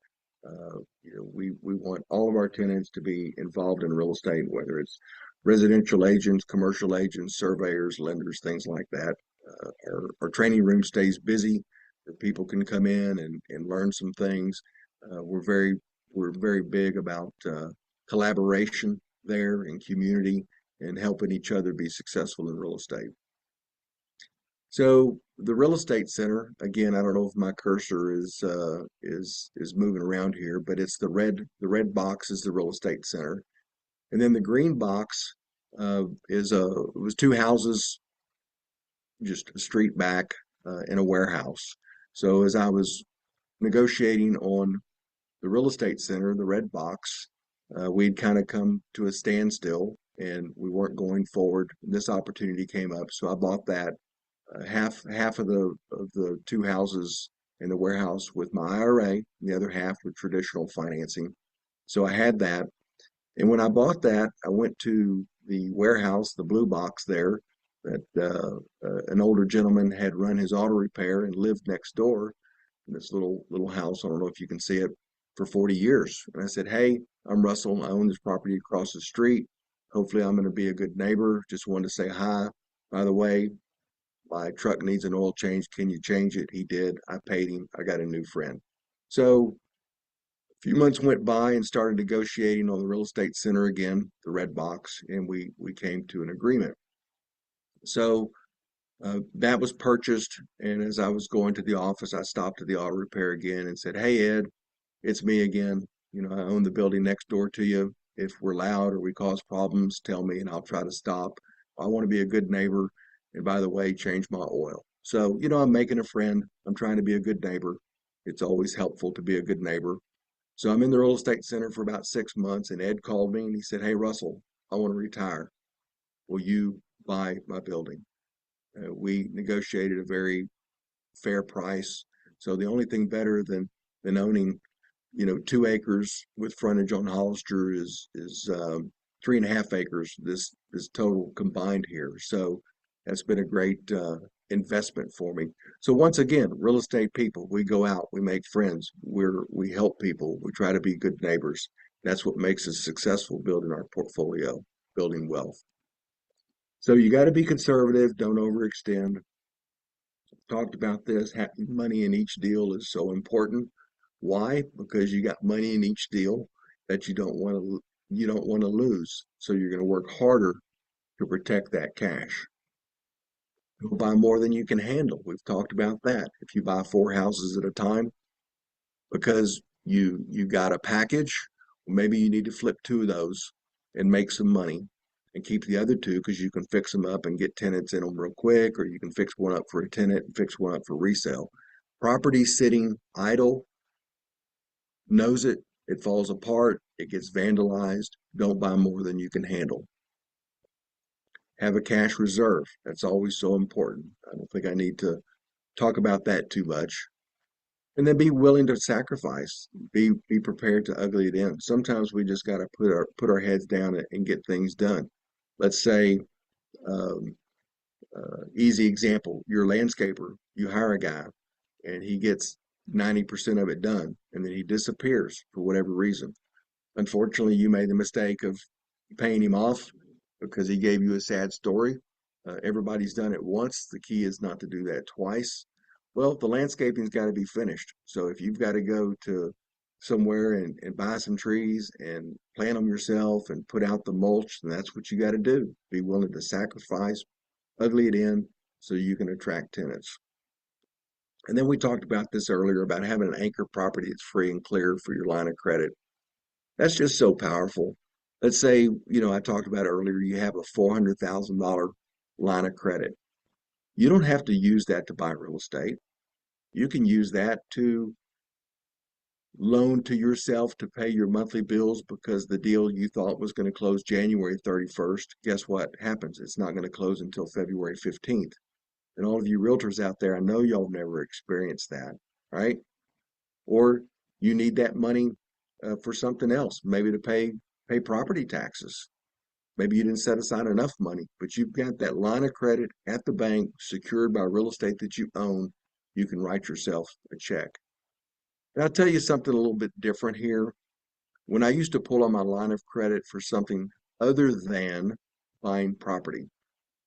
We want all of our tenants to be involved in real estate, whether it's residential agents, commercial agents, surveyors, lenders, things like that. Our training room stays busy, where people can come in and learn some things. We're very big about collaboration there in community and helping each other be successful in real estate. So the real estate center, again, I don't know if my cursor is moving around here, but it's the red box is the real estate center, and then the green box it was two houses just a street back in a warehouse. So as I was negotiating on the real estate center, the red box, we'd kind of come to a standstill and we weren't going forward. This opportunity came up, so I bought that half of the two houses in the warehouse with my IRA, and the other half with traditional financing. So I had that, and when I bought that, I went to the warehouse, the blue box there, that an older gentleman had run his auto repair and lived next door in this little house. I don't know if you can see it, for 40 years. And I said, "Hey, I'm Russell. I own this property across the street. Hopefully I'm going to be a good neighbor. Just wanted to say hi. By the way, my truck needs an oil change. Can you change it?" He did. I paid him. I got a new friend. So a few months went by and started negotiating on the real estate center again, the red box, and we came to an agreement. So that was purchased, and as I was going to the office, I stopped at the auto repair again and said, "Hey, Ed, it's me again. I own the building next door to you. If we're loud or we cause problems, tell me and I'll try to stop. I want to be a good neighbor. And by the way, change my oil." So, I'm making a friend. I'm trying to be a good neighbor. It's always helpful to be a good neighbor. So I'm in the real estate center for about 6 months, and Ed called me and he said, "Hey, Russell, I want to retire. Will you buy my building?" We negotiated a very fair price. So the only thing better than owning 2 acres with frontage on Hollister is 3.5 acres, this total combined here. So that's been a great investment for me. So once again, real estate people, we go out, we make friends, we help people, we try to be good neighbors. That's what makes us successful building our portfolio, building wealth. So you got to be conservative, don't overextend. Talked about this, having money in each deal is so important. Why? Because you got money in each deal that you don't want to lose. So you're going to work harder to protect that cash. Don't buy more than you can handle. We've talked about that. If you buy 4 houses at a time because you got a package, maybe you need to flip 2 of those and make some money and keep the other 2 because you can fix them up and get tenants in them real quick, or you can fix one up for a tenant and fix one up for resale. Property sitting idle knows it falls apart, it gets vandalized. Don't buy more than you can handle. Have a cash reserve. That's always so important. I don't think I need to talk about that too much. And then be willing to sacrifice. Be prepared to ugly it in. Sometimes we just got to put our heads down and get things done. Let's say, easy example, you're a landscaper. You hire a guy, and he gets 90% of it done, and then he disappears for whatever reason. Unfortunately, you made the mistake of paying him off because he gave you a sad story. Everybody's done it once. The key is not to do that twice. Well, the landscaping's got to be finished. So if you've got to go to somewhere and buy some trees and plant them yourself and put out the mulch, then that's what you got to do. Be willing to sacrifice, ugly it in, so you can attract tenants. And then we talked about this earlier about having an anchor property that's free and clear for your line of credit. That's just so powerful. Let's say, I talked about earlier, you have a $400,000 line of credit. You don't have to use that to buy real estate. You can use that to loan to yourself to pay your monthly bills because the deal you thought was going to close January 31st, guess what happens? It's not going to close until February 15th. And all of you realtors out there, I know y'all never experienced that, right? Or you need that money for something else, maybe to pay property taxes. Maybe you didn't set aside enough money, but you've got that line of credit at the bank secured by real estate that you own. You can write yourself a check. And I'll tell you something a little bit different here. When I used to pull on my line of credit for something other than buying property,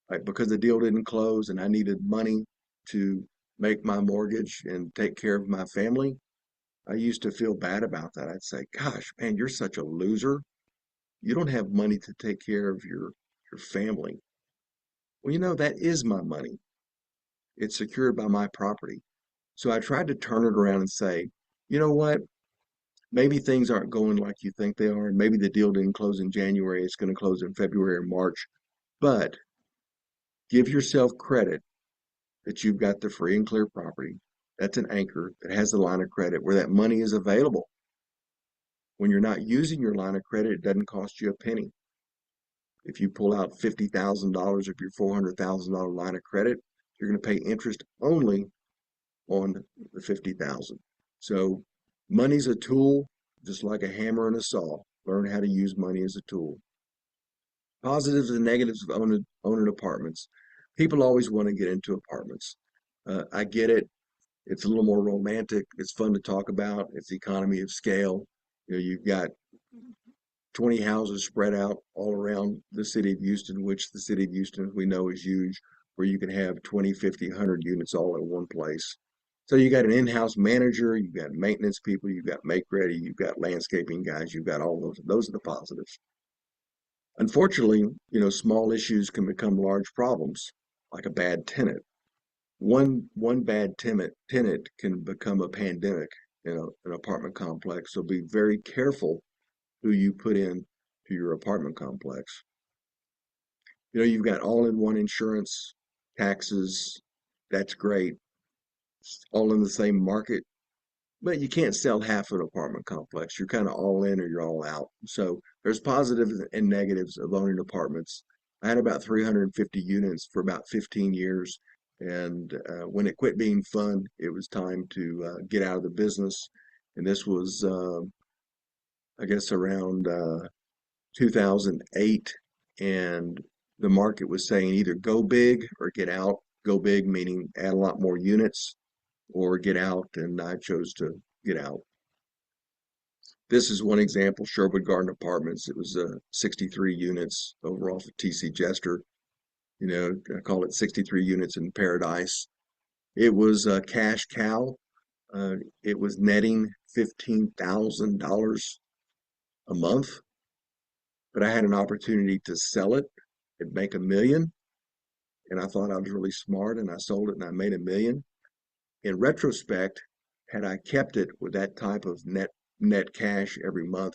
like because the deal didn't close and I needed money to make my mortgage and take care of my family, I used to feel bad about that. I'd say, gosh, man, you're such a loser. You don't have money to take care of your family. Well, that is my money. It's secured by my property. So I tried to turn it around and say, you know what? Maybe things aren't going like you think they are. Maybe the deal didn't close in January. It's going to close in February or March. But give yourself credit that you've got the free and clear property. That's an anchor that has the line of credit where that money is available. When you're not using your line of credit, it doesn't cost you a penny. If you pull out $50,000 of your $400,000 line of credit, you're going to pay interest only on the 50,000. So money's a tool, just like a hammer and a saw. Learn how to use money as a tool. Positives and negatives of owning apartments. People always want to get into apartments. I get it. It's a little more romantic. It's fun to talk about. It's economy of scale. You've got 20 houses spread out all around the city of Houston, which the city of Houston we know is huge, where you can have 20, 50, 100 units all in one place. So you got an in-house manager, you've got maintenance people, you've got make ready, you've got landscaping guys, you've got all those. Those are the positives. Unfortunately, small issues can become large problems, like a bad tenant. One bad tenant can become a pandemic in an apartment complex. So be very careful who you put in to your apartment complex. You've got all-in-one insurance, taxes. That's great. All in the same market, but you can't sell half an apartment complex. You're kind of all in or you're all out. So there's positives and negatives of owning apartments. I had about 350 units for about 15 years. And when it quit being fun, it was time to get out of the business. And this was, I guess, around 2008. And the market was saying either go big or get out. Go big meaning add a lot more units, or get out, and I chose to get out. This is one example, Sherwood Garden Apartments. It was 63 units over off of TC Jester. I call it 63 units in paradise. It was a cash cow. It was netting $15,000 a month, but I had an opportunity to sell it and make $1 million. And I thought I was really smart, and I sold it and I made $1 million. In retrospect, had I kept it with that type of net cash every month,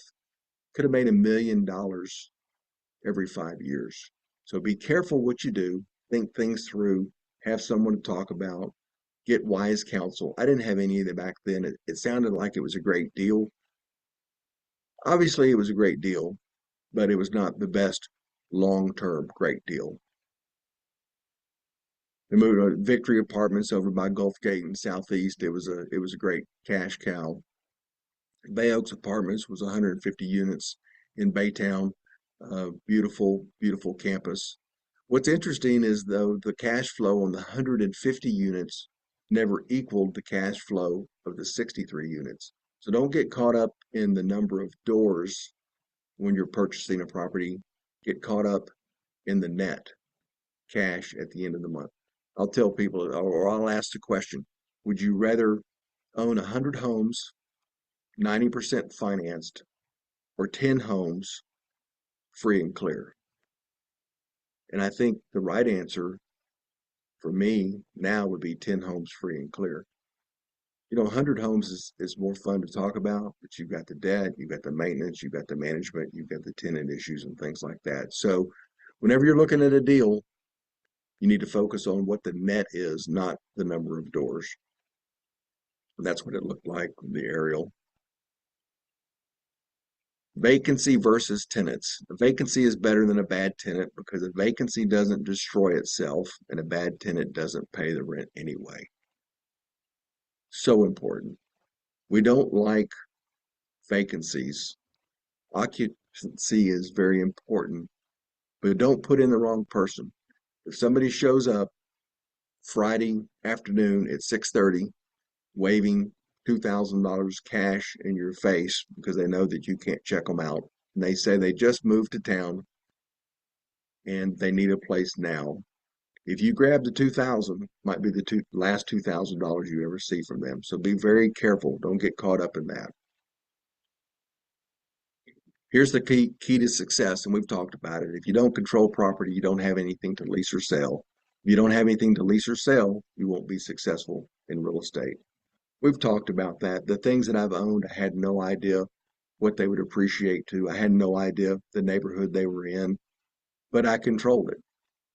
could have made $1 million every 5 years. So be careful what you do, think things through, have someone to talk about, get wise counsel. I didn't have any of that back then. It sounded like it was a great deal. Obviously, it was a great deal, but it was not the best long-term great deal. They moved to Victory Apartments over by Gulf Gate in Southeast. It was a great cash cow. Bay Oaks Apartments was 150 units in Baytown. Beautiful, beautiful campus. What's interesting is, though, the cash flow on the 150 units never equaled the cash flow of the 63 units. So don't get caught up in the number of doors when you're purchasing a property. Get caught up in the net cash at the end of the month. I'll tell people, or I'll ask the question, would you rather own 100 homes, 90% financed, or 10 homes free and clear? And I think the right answer for me now would be 10 homes free and clear. 100 homes is more fun to talk about, but you've got the debt, you've got the maintenance, you've got the management, you've got the tenant issues and things like that. So whenever you're looking at a deal, you need to focus on what the net is, not the number of doors. And that's what it looked like with the aerial. Vacancy versus tenants. A vacancy is better than a bad tenant because a vacancy doesn't destroy itself and a bad tenant doesn't pay the rent anyway. So important. We don't like vacancies. Occupancy is very important, but don't put in the wrong person. If somebody shows up Friday afternoon at 6:30, waving $2,000 cash in your face because they know that you can't check them out, and they say they just moved to town and they need a place now. If you grab the 2,000, might be the last $2,000 you ever see from them. So be very careful. Don't get caught up in that. Here's the key to success, and we've talked about it. If you don't control property, you don't have anything to lease or sell. If you don't have anything to lease or sell, you won't be successful in real estate. We've talked about that. The things that I've owned, I had no idea what they would appreciate to. I had no idea the neighborhood they were in, but I controlled it.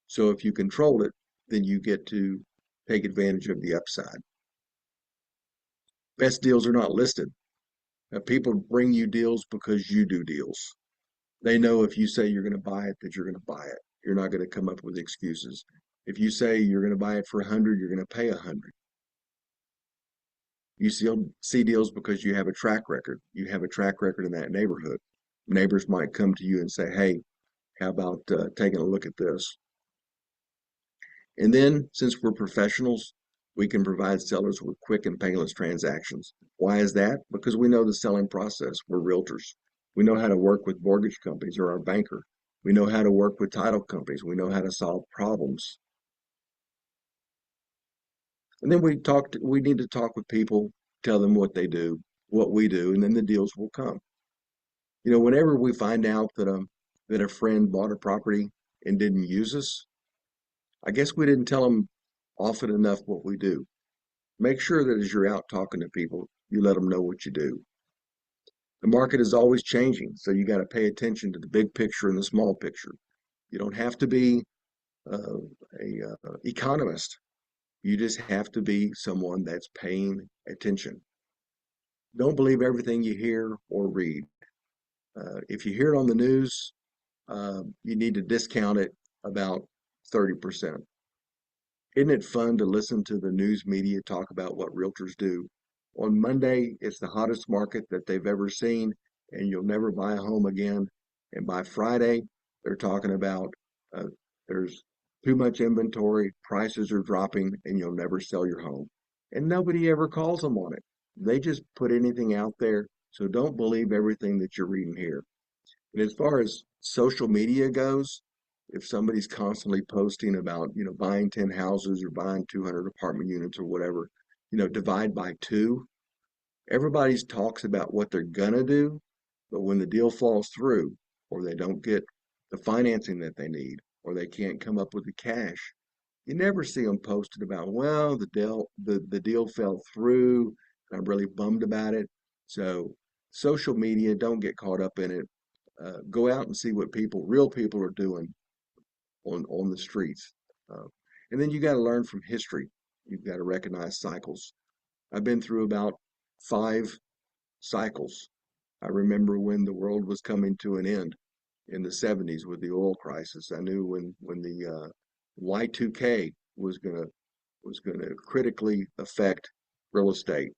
So if you control it, then you get to take advantage of the upside. Best deals are not listed. People bring you deals because you do deals. They know if you say you're going to buy it, that you're going to buy it. You're not going to come up with excuses. If you say you're going to buy it for 100, you're going to pay 100. You see deals because you have a track record. You have a track record in that neighborhood. Neighbors might come to you and say, hey, how about taking a look at this? And then, since we're professionals, we can provide sellers with quick and painless transactions. Why is that? Because we know the selling process. We're realtors. We know how to work with mortgage companies or our banker. We know how to work with title companies. We know how to solve problems. And then we need to talk with people, tell them what they do, what we do, and then the deals will come. You know, whenever we find out that a friend bought a property and didn't use us, I guess we didn't tell them often enough what we do. Make sure that as you're out talking to people, you let them know what you do. The market is always changing, so you got to pay attention to the big picture and the small picture. You don't have to be a economist. You just have to be someone that's paying attention. Don't believe everything you hear or read. If you hear it on the news, you need to discount it about 30%. Isn't it fun to listen to the news media talk about what realtors do? On Monday, it's the hottest market that they've ever seen, and you'll never buy a home again. And by Friday, they're talking about there's too much inventory, prices are dropping, and you'll never sell your home. And nobody ever calls them on it. They just put anything out there. So don't believe everything that you're reading here. And as far as social media goes, if somebody's constantly posting about, buying 10 houses or buying 200 apartment units or whatever, divide by two. Everybody talks about what they're gonna do, but when the deal falls through, or they don't get the financing that they need, or they can't come up with the cash, you never see them posted about, well, the deal fell through, and I'm really bummed about it. So social media, don't get caught up in it. Go out and see what real people are doing on the streets. And then you got to learn from history. You've got to recognize cycles. I've been through about 5 cycles. I remember when the world was coming to an end in the 70s with the oil crisis. I knew when the Y2K was gonna critically affect real estate.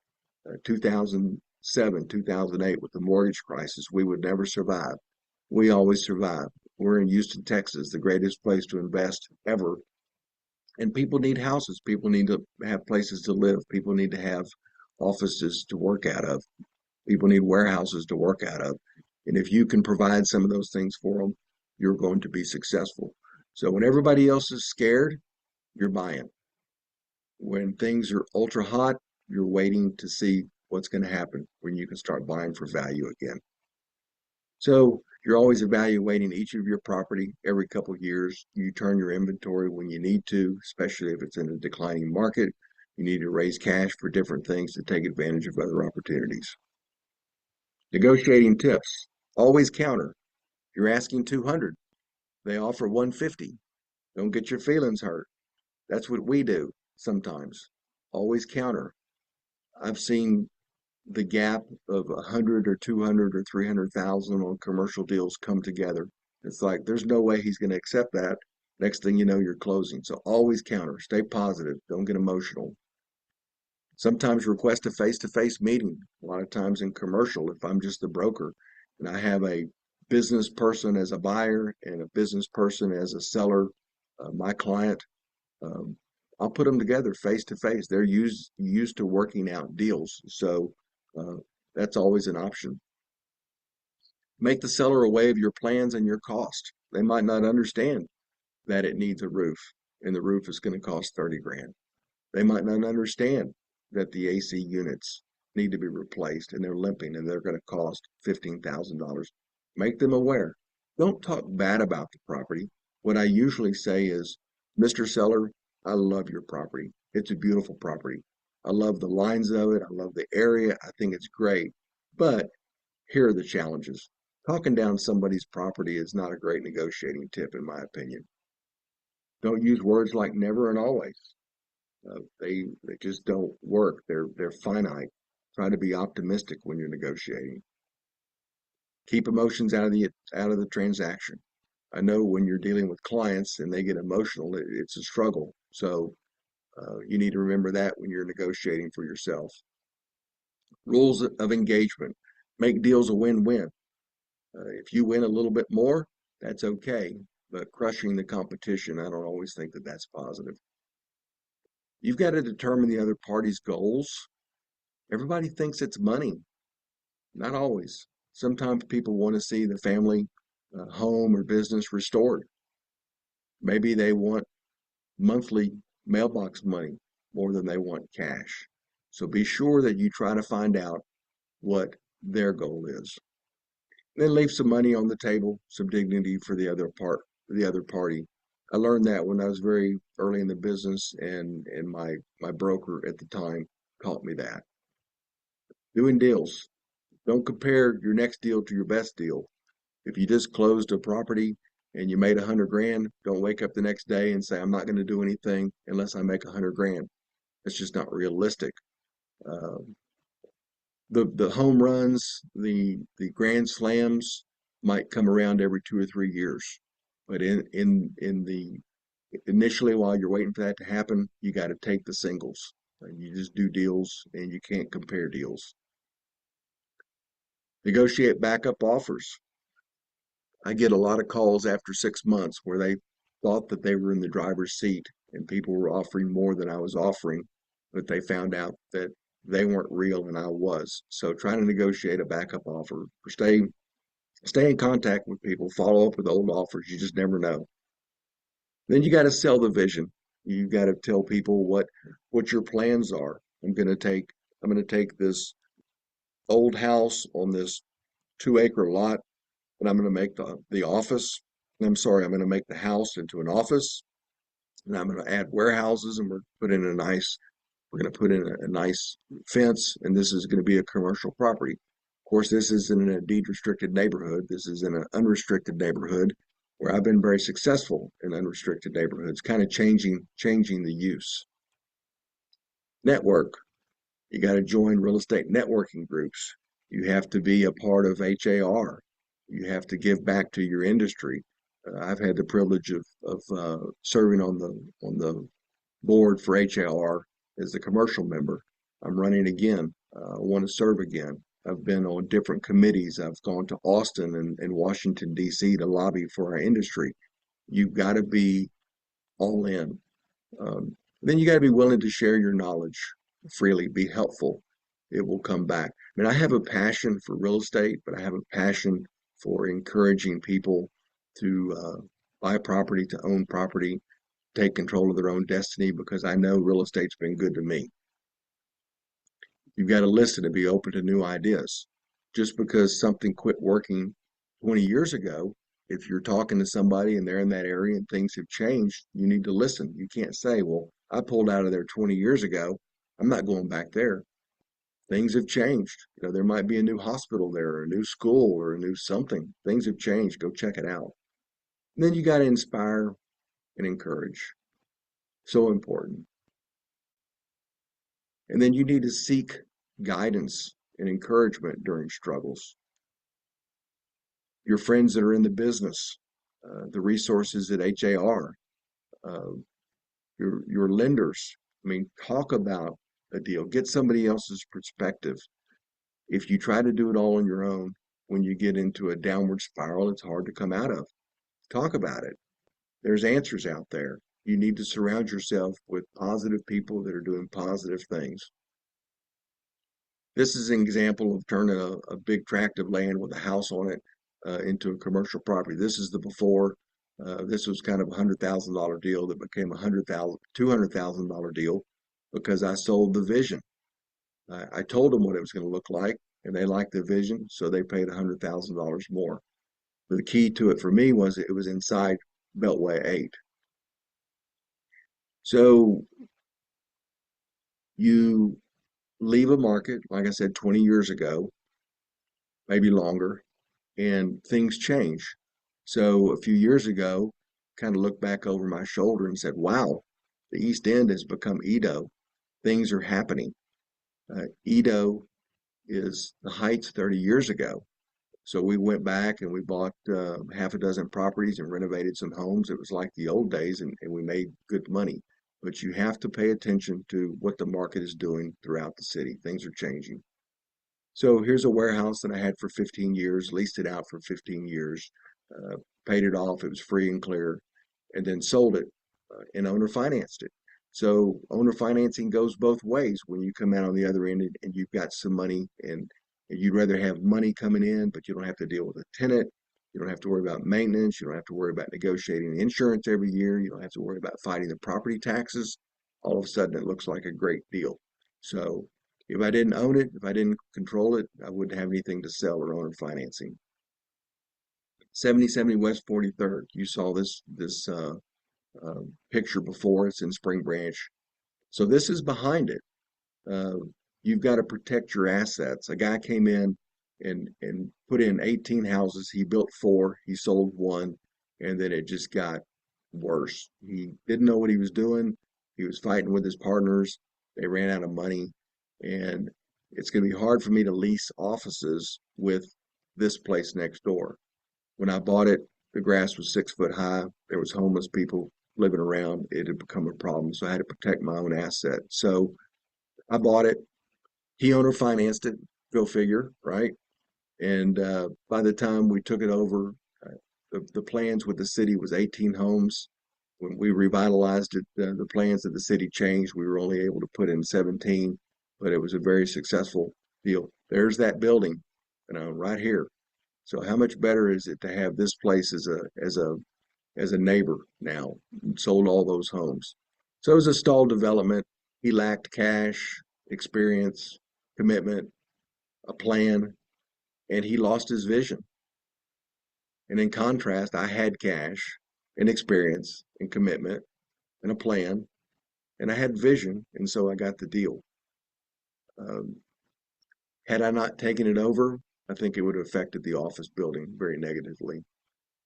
2007, 2008 with the mortgage crisis, we would never survive. We always survive. We're in Houston, Texas, the greatest place to invest ever. And people need houses. People need to have places to live. People need to have offices to work out of. People need warehouses to work out of. And if you can provide some of those things for them, you're going to be successful. So when everybody else is scared, you're buying. When things are ultra hot, you're waiting to see what's going to happen when you can start buying for value again. So you're always evaluating each of your property every couple of years. You turn your inventory when you need to, especially if it's in a declining market. You need to raise cash for different things to take advantage of other opportunities. Negotiating tips. Always counter. You're asking 200. They offer 150. Don't get your feelings hurt. That's what we do sometimes. Always counter. I've seen the gap of 100 or 200 or 300,000 on commercial deals come together. It's like, there's no way he's going to accept that. Next thing you know, you're closing. So always counter, stay positive, don't get emotional. Sometimes request a face-to-face meeting. A lot of times in commercial, if I'm just the broker and I have a business person as a buyer and a business person as a seller, my client, um, I'll put them together face to face. They're used to working out deals, so uh, that's always an option. Make the seller aware of your plans and your cost. They might not understand that it needs a roof, and the roof is going to cost 30 grand. They might not understand that the AC units need to be replaced and they're limping and they're going to cost $15,000. Make them aware. Don't talk bad about the property. What I usually say is, Mr. Seller, I love your property. It's a beautiful property. I love the lines of it. I love the area. I think it's great. But here are the challenges. Talking down somebody's property is not a great negotiating tip, in my opinion. Don't use words like never and always. They just don't work. They're finite. Try to be optimistic when you're negotiating. Keep emotions out of the transaction. I know when you're dealing with clients and they get emotional, it's a struggle. So you need to remember that when you're negotiating for yourself. Rules of engagement. Make deals a win-win. If you win a little bit more, that's okay. But crushing the competition, I don't always think that that's positive. You've got to determine the other party's goals. Everybody thinks it's money. Not always. Sometimes people want to see the family home or business restored. Maybe they want monthly mailbox money more than they want cash. So be sure that you try to find out what their goal is. Then leave some money on the table, some dignity for the other party. I learned that when I was very early in the business, and my broker at the time taught me that. Doing deals. Don't compare your next deal to your best deal. If you just closed a property and you made 100 grand, don't wake up the next day and say, I'm not going to do anything unless I make 100 grand. That's just not realistic. Uh, the home runs, the grand slams might come around every 2 or 3 years, but in the initially while you're waiting for that to happen, you got to take the singles. And you just do deals, and you can't compare deals. Negotiate backup offers. I get a lot of calls after 6 months where they thought that they were in the driver's seat and people were offering more than I was offering, but they found out that they weren't real and I was. So trying to negotiate a backup offer, or stay in contact with people, follow up with old offers. You just never know. Then you got to sell the vision. You got to tell people what your plans are. I'm going to take this old house on this 2 acre lot, and I'm going to make the office. I'm going to make the house into an office, and I'm going to add warehouses, and we're going to put in a nice fence, and this is going to be a commercial property. Of course, this isn't in a deed restricted neighborhood. This is in an unrestricted neighborhood where I've been very successful in unrestricted neighborhoods, kind of changing the use. Network. You got to join real estate networking groups. You have to be a part of HAR. You have to give back to your industry. I've had the privilege of serving on the board for HAR as a commercial member. I'm running again. I want to serve again. I've been on different committees. I've gone to Austin and Washington, D.C. to lobby for our industry. You've got to be all in. Then you got to be willing to share your knowledge freely, be helpful. It will come back. I mean, I have a passion for real estate, but I have a passion for encouraging people to buy property, to own property, take control of their own destiny, because I know real estate's been good to me. You've got to listen and be open to new ideas. Just because something quit working 20 years ago, if you're talking to somebody and they're in that area and things have changed, you need to listen. You can't say, well, I pulled out of there 20 years ago. I'm not going back there. Things have changed. You know, there might be a new hospital there, or a new school, or a new something. Things have changed. Go check it out. And then you got to inspire and encourage. So important. And then you need to seek guidance and encouragement during struggles. Your friends that are in the business, the resources at HAR, uh, your lenders. I mean, talk about a deal. Get somebody else's perspective. If you try to do it all on your own, when you get into a downward spiral, it's hard to come out of. Talk about it. There's answers out there. You need to surround yourself with positive people that are doing positive things. This is an example of turning a big tract of land with a house on it into a commercial property. This is the before. This was kind of a $100,000 deal that became a $200,000 deal because I sold the vision. I told them what it was going to look like, and they liked the vision, so they paid $100,000 more. But the key to it for me was it was inside Beltway 8. So you leave a market, like I said, 20 years ago, maybe longer, and things change. So a few years ago, kind of looked back over my shoulder and said, wow, the East End has become Edo. Things are happening. Edo is the Heights 30 years ago. So we went back and we bought half a dozen properties and renovated some homes. It was like the old days, and we made good money. But you have to pay attention to what the market is doing throughout the city. Things are changing. So here's a warehouse that I had for 15 years, leased it out for 15 years, paid it off. It was free and clear, and then sold it and owner financed it. So owner financing goes both ways when you come out on the other end and you've got some money and you'd rather have money coming in, but you don't have to deal with a tenant. You don't have to worry about maintenance. You don't have to worry about negotiating insurance every year. You don't have to worry about fighting the property taxes. All of a sudden, it looks like a great deal. So if I didn't own it, if I didn't control it, I wouldn't have anything to sell or owner financing. 7070 West 43rd. You saw this picture before. It's in Spring Branch. So this is behind it. You've got to protect your assets. A guy came in and put in 18 houses. He built 4. He sold 1, and then it just got worse. He didn't know what he was doing. He was fighting with his partners. They ran out of money, and it's going to be hard for me to lease offices with this place next door. When I bought it, the grass was 6 foot high. There was homeless people living around. It had become a problem, so I had to protect my own asset. So I bought it. He owner financed it. Go figure, right? And by the time we took it over, the plans with the city was 18 homes. When we revitalized it, the plans that the city changed, we were only able to put in 17, but it was a very successful deal. There's that building, right here. So how much better is it to have this place as a neighbor now? Sold all those homes. So it was a stalled development. He lacked cash, experience, commitment, a plan, and he lost his vision. And in contrast, I had cash and experience and commitment and a plan, and I had vision, and so I got the deal. Had I not taken it over, I think it would have affected the office building very negatively.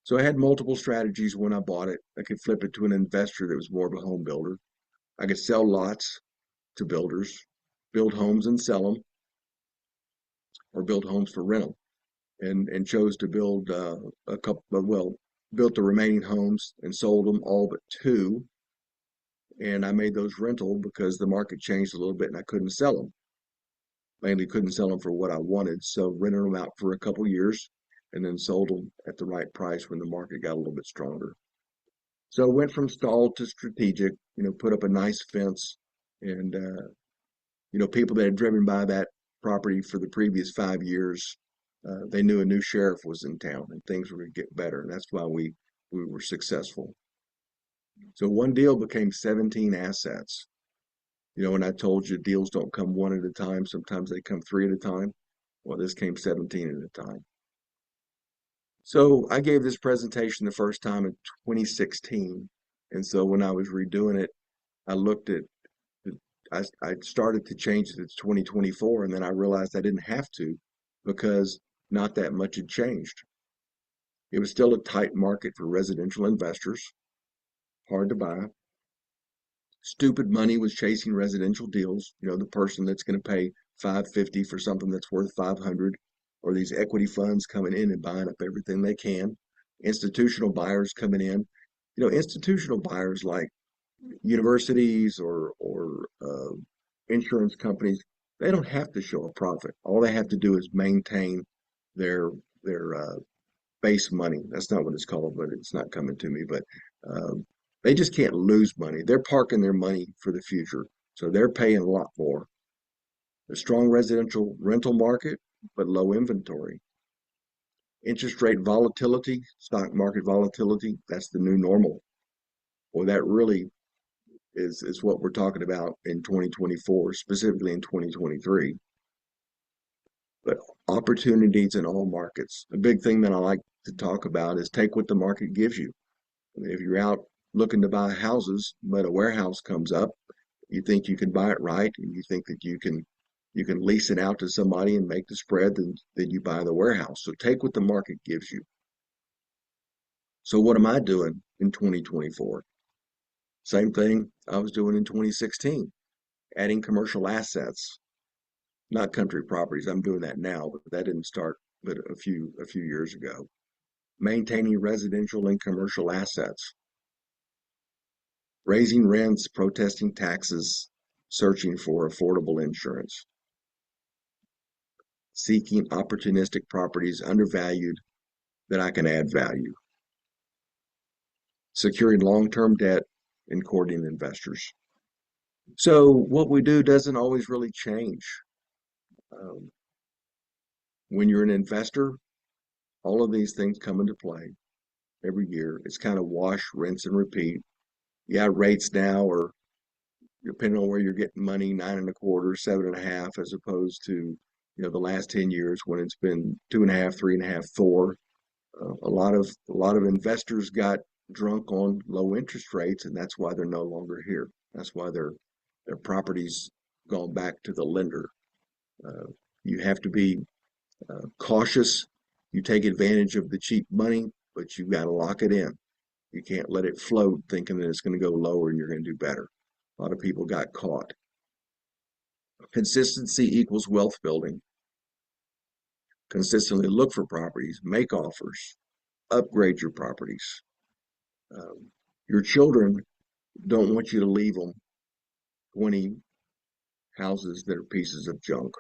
So I had multiple strategies when I bought it. I could flip it to an investor that was more of a home builder. I could sell lots to builders, build homes and sell them, or build homes for rental. And chose to build a couple, built the remaining homes and sold them all but 2. And I made those rental because the market changed a little bit and I couldn't sell them. Mainly couldn't sell them for what I wanted. So rented them out for a couple years and then sold them at the right price when the market got a little bit stronger. So I went from stalled to strategic, put up a nice fence and, people that had driven by that property for the previous 5 years, they knew a new sheriff was in town and things were going to get better. And that's why we were successful. So one deal became 17 assets. When I told you deals don't come one at a time, sometimes they come 3 at a time. Well, this came 17 at a time. So I gave this presentation the first time in 2016. And so when I was redoing it, I looked at I started to change it to 2024, and then I realized I didn't have to because not that much had changed. It was still a tight market for residential investors, hard to buy. Stupid money was chasing residential deals. The person that's going to pay 550 for something that's worth 500, or these equity funds coming in and buying up everything they can. Institutional buyers coming in. Institutional buyers like universities or insurance companies, they don't have to show a profit. All they have to do is maintain their base money. That's not what it's called, but it's not coming to me. But they just can't lose money. They're parking their money for the future, so they're paying a lot more. The strong residential rental market, but low inventory. Interest rate volatility, stock market volatility, that's the new normal. Well, that really is what we're talking about in 2024, specifically in 2023. But opportunities in all markets. The big thing that I like to talk about is take what the market gives you. I mean, if you're out looking to buy houses, but a warehouse comes up, you think you can buy it right, and you think that you can lease it out to somebody and make the spread, then you buy the warehouse. So take what the market gives you. So what am I doing in 2024? Same thing I was doing in 2016, adding commercial assets, not country properties. I'm doing that now, but that didn't start but a few years ago. Maintaining residential and commercial assets, raising rents, protesting taxes, searching for affordable insurance, seeking opportunistic properties undervalued that I can add value, securing long-term debt, and courting investors. So what we do doesn't always really change. When you're an investor, all of these things come into play every year. It's kind of wash, rinse, and repeat. Yeah, rates now are, depending on where you're getting money, 9.25%, 7.5%, as opposed to the last 10 years when it's been 2.5%, 3.5%, 4%. A lot of investors got drunk on low interest rates, and that's why they're no longer here. That's why their properties gone back to the lender. You have to be cautious. You take advantage of the cheap money, but you've got to lock it in. You can't let it float thinking that it's going to go lower and you're going to do better. A lot of people got caught. Consistency equals wealth building. Consistently look for properties, make offers, upgrade your properties. Your children don't want you to leave them 20 houses that are pieces of junk.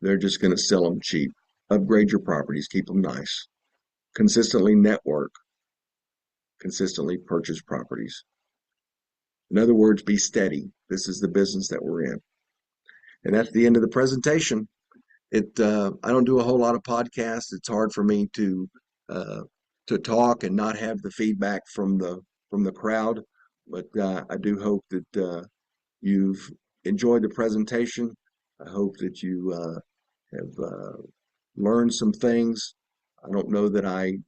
They're just going to sell them cheap. Upgrade your properties, keep them nice. Consistently network, consistently purchase properties. In other words, be steady. This is the business that we're in. And that's the end of the presentation. I don't do a whole lot of podcasts. It's hard for me to talk and not have the feedback from the crowd. But I do hope that you've enjoyed the presentation. I hope that you have learned some things. I don't know that I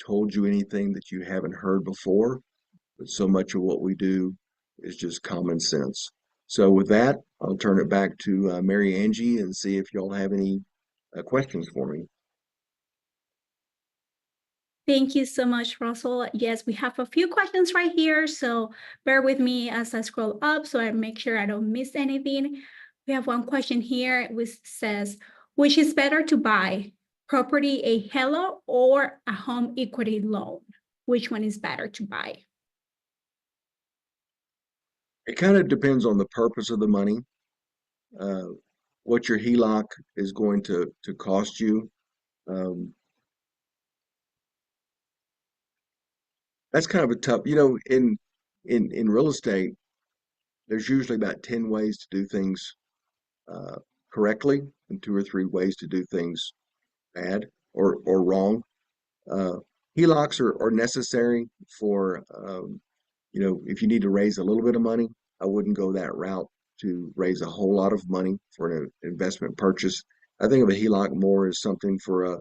told you anything that you haven't heard before, but so much of what we do is just common sense. So with that, I'll turn it back to Mary Angie and see if y'all have any questions for me. Thank you so much, Russell. Yes, we have a few questions right here, so bear with me as I scroll up so I make sure I don't miss anything. We have one question here which says, which is better to buy, property, a HELO, or a home equity loan? Which one is better to buy? It kind of depends on the purpose of the money, what your HELOC is going to cost you. That's kind of a tough, in real estate, there's usually about 10 ways to do things correctly and 2 or 3 ways to do things bad or wrong. HELOCs are necessary for, if you need to raise a little bit of money. I wouldn't go that route to raise a whole lot of money for an investment purchase. I think of a HELOC more as something for a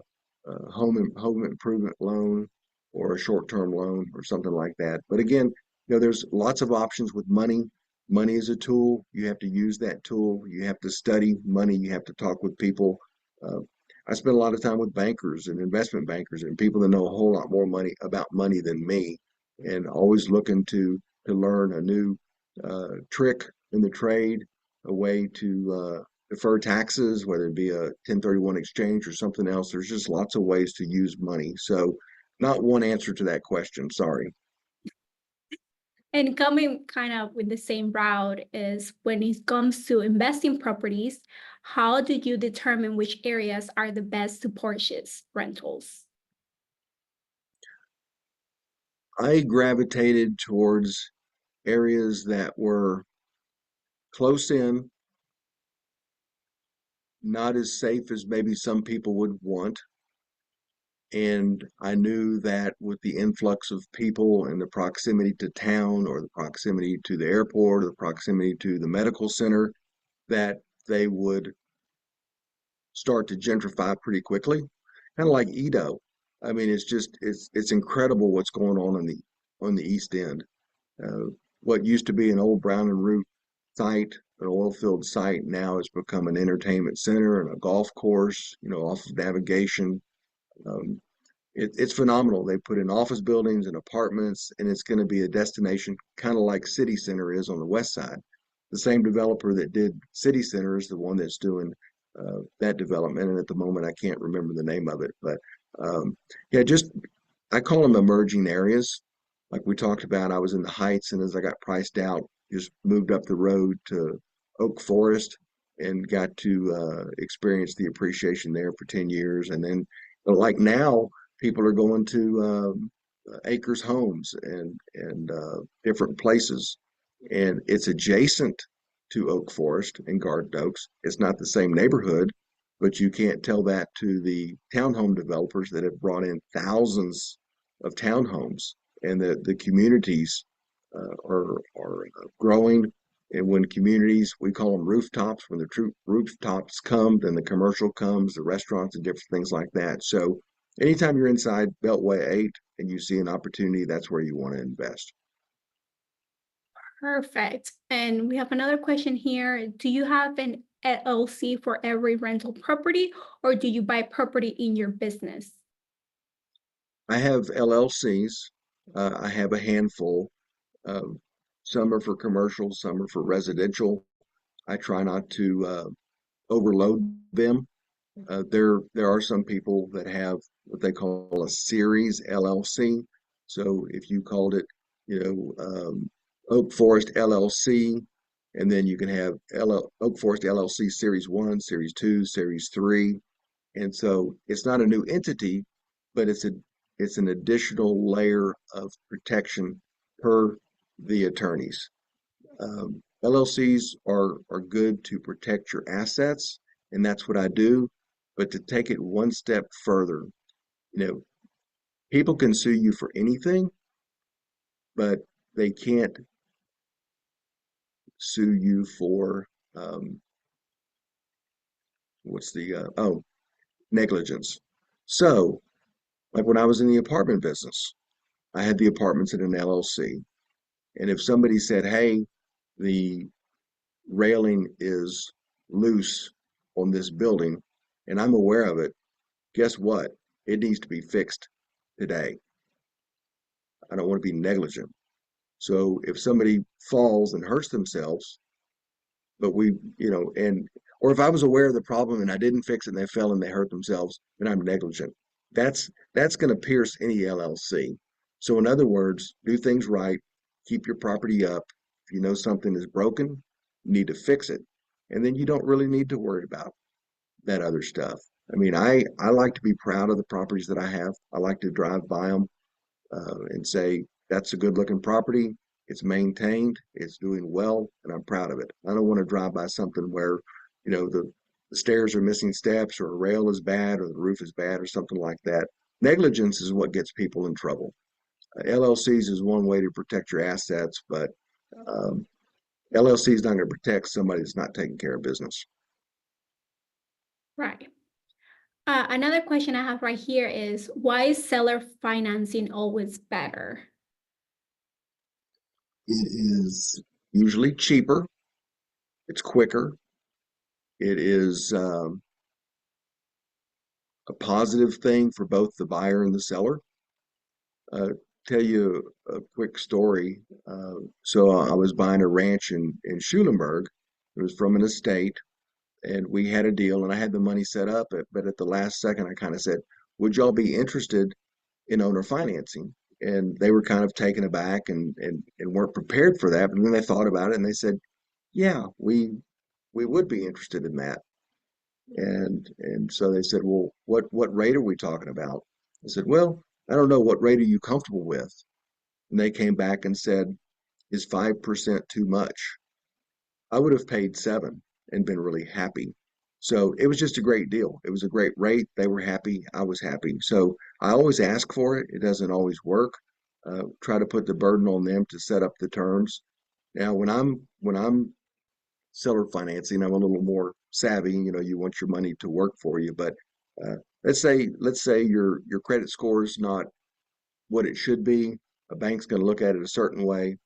home improvement loan or a short-term loan or something like that. But again, there's lots of options with money. Money is a tool. You have to use that tool. You have to study money. You have to talk with people. I spend a lot of time with bankers and investment bankers and people that know a whole lot more about money than me, and always looking to learn a new trick in the trade a way to defer taxes, whether it be a 1031 exchange or something else. There's just lots of ways to use money. So not one answer to that question, sorry. And coming kind of with the same route is when it comes to investing properties, how do you determine which areas are the best to purchase rentals? I gravitated towards areas that were close in, not as safe as maybe some people would want. And I knew that with the influx of people and the proximity to town or the proximity to the airport or the proximity to the medical center, that they would start to gentrify pretty quickly. Kind of like Edo. I mean, it's incredible what's going on the East End. Uh, what used to be an old Brown and Root site, an oil field site, now has become an entertainment center and a golf course, off of Navigation. Um, it's phenomenal. They put in office buildings and apartments, and it's going to be a destination kind of like City Center is on the west side. The same developer that did City Center is the one that's doing that development. And at the moment, I can't remember the name of it. But yeah, just I call them emerging areas. Like we talked about, I was in the Heights, and as I got priced out, just moved up the road to Oak Forest and got to experience the appreciation there for 10 years. And then, like now, people are going to Acres Homes and different places, and it's adjacent to Oak Forest and Garden Oaks. It's not the same neighborhood, but you can't tell that to the townhome developers that have brought in thousands of townhomes, and the communities are growing. And when communities, we call them rooftops, when the true rooftops come, then the commercial comes, the restaurants and different things like that. So anytime you're inside Beltway 8 and you see an opportunity, that's where you want to invest. Perfect. And we have another question here. Do you have an LLC for every rental property, or do you buy property in your business? I have LLCs. I have a handful. Some are for commercial, some are for residential. I try not to overload them. There are some people that have what they call a series LLC. So if you called it, Oak Forest LLC, and then you can have Oak Forest LLC Series 1, Series 2, Series 3. And so it's not a new entity, but it's an additional layer of protection per the attorneys. LLCs are good to protect your assets, and that's what I do. But to take it one step further, people can sue you for anything, but they can't sue you for what's the negligence. So, like when I was in the apartment business, I had the apartments in an LLC, and if somebody said, "Hey, the railing is loose on this building," and I'm aware of it, guess what? It needs to be fixed today. I don't want to be negligent. So if somebody falls and hurts themselves, but or if I was aware of the problem and I didn't fix it and they fell and they hurt themselves, then I'm negligent. That's going to pierce any LLC. So in other words, do things right, keep your property up. If you know something is broken, you need to fix it. And then you don't really need to worry about that other stuff. I mean, I like to be proud of the properties that I have. I like to drive by them and say, that's a good looking property. It's maintained, it's doing well, and I'm proud of it. I don't want to drive by something where, the stairs are missing steps or a rail is bad or the roof is bad or something like that. Negligence is what gets people in trouble. LLCs is one way to protect your assets, but um, LLC is not going to protect somebody that's not taking care of business. Right. Another question I have right here is, why is seller financing always better? It is usually cheaper, it's quicker, it is a positive thing for both the buyer and the seller. Tell you a quick story. So I was buying a ranch in Schulenburg, It was from an estate, and we had a deal, and I had the money set up, but at the last second, I kind of said, "Would y'all be interested in owner financing?" And they were kind of taken aback and weren't prepared for that. But then they thought about it and they said, "Yeah, we would be interested in that." And so they said, "Well, what rate are we talking about?" I said, "Well, I don't know. What rate are you comfortable with?" And they came back and said, "Is 5% too much?" I would have paid 7 and been really happy. So it was just a great deal. It was a great rate. They were happy. I was happy. So I always ask for it. It doesn't always work. Try to put the burden on them to set up the terms. Now, when I'm seller financing, I'm a little more savvy. You know, you want your money to work for you. But uh, let's say your credit score is not what it should be. A bank's going to look at it a certain way.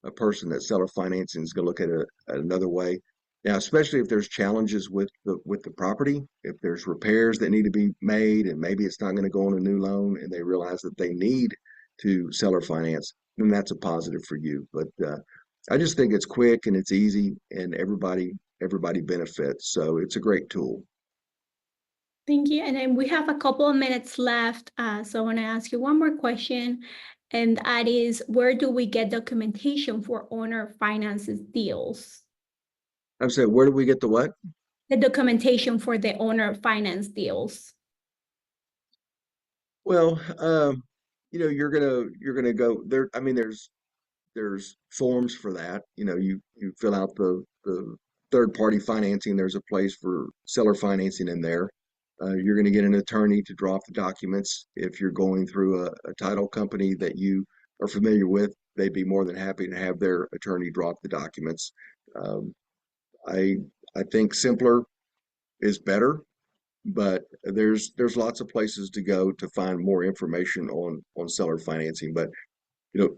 A person that's seller financing is going to look at it another way. Now, especially if there's challenges with the property, if there's repairs that need to be made, and maybe it's not going to go on a new loan, and they realize that they need to seller finance, then that's a positive for you. But I just think it's quick and it's easy, and everybody benefits. So it's a great tool. Thank you. And then we have a couple of minutes left. So I want to ask you one more question. And that is, where do we get documentation for owner finances deals? I'm saying, where do we get the what? The documentation for the owner finance deals. Well, you're gonna go there. I mean, there's forms for that. You fill out the third party financing. There's a place for seller financing in there. You're going to get an attorney to draw up the documents. If you're going through a title company that you are familiar with, they'd be more than happy to have their attorney draw up the documents. Um, I I think simpler is better, but there's lots of places to go to find more information on seller financing. But you know,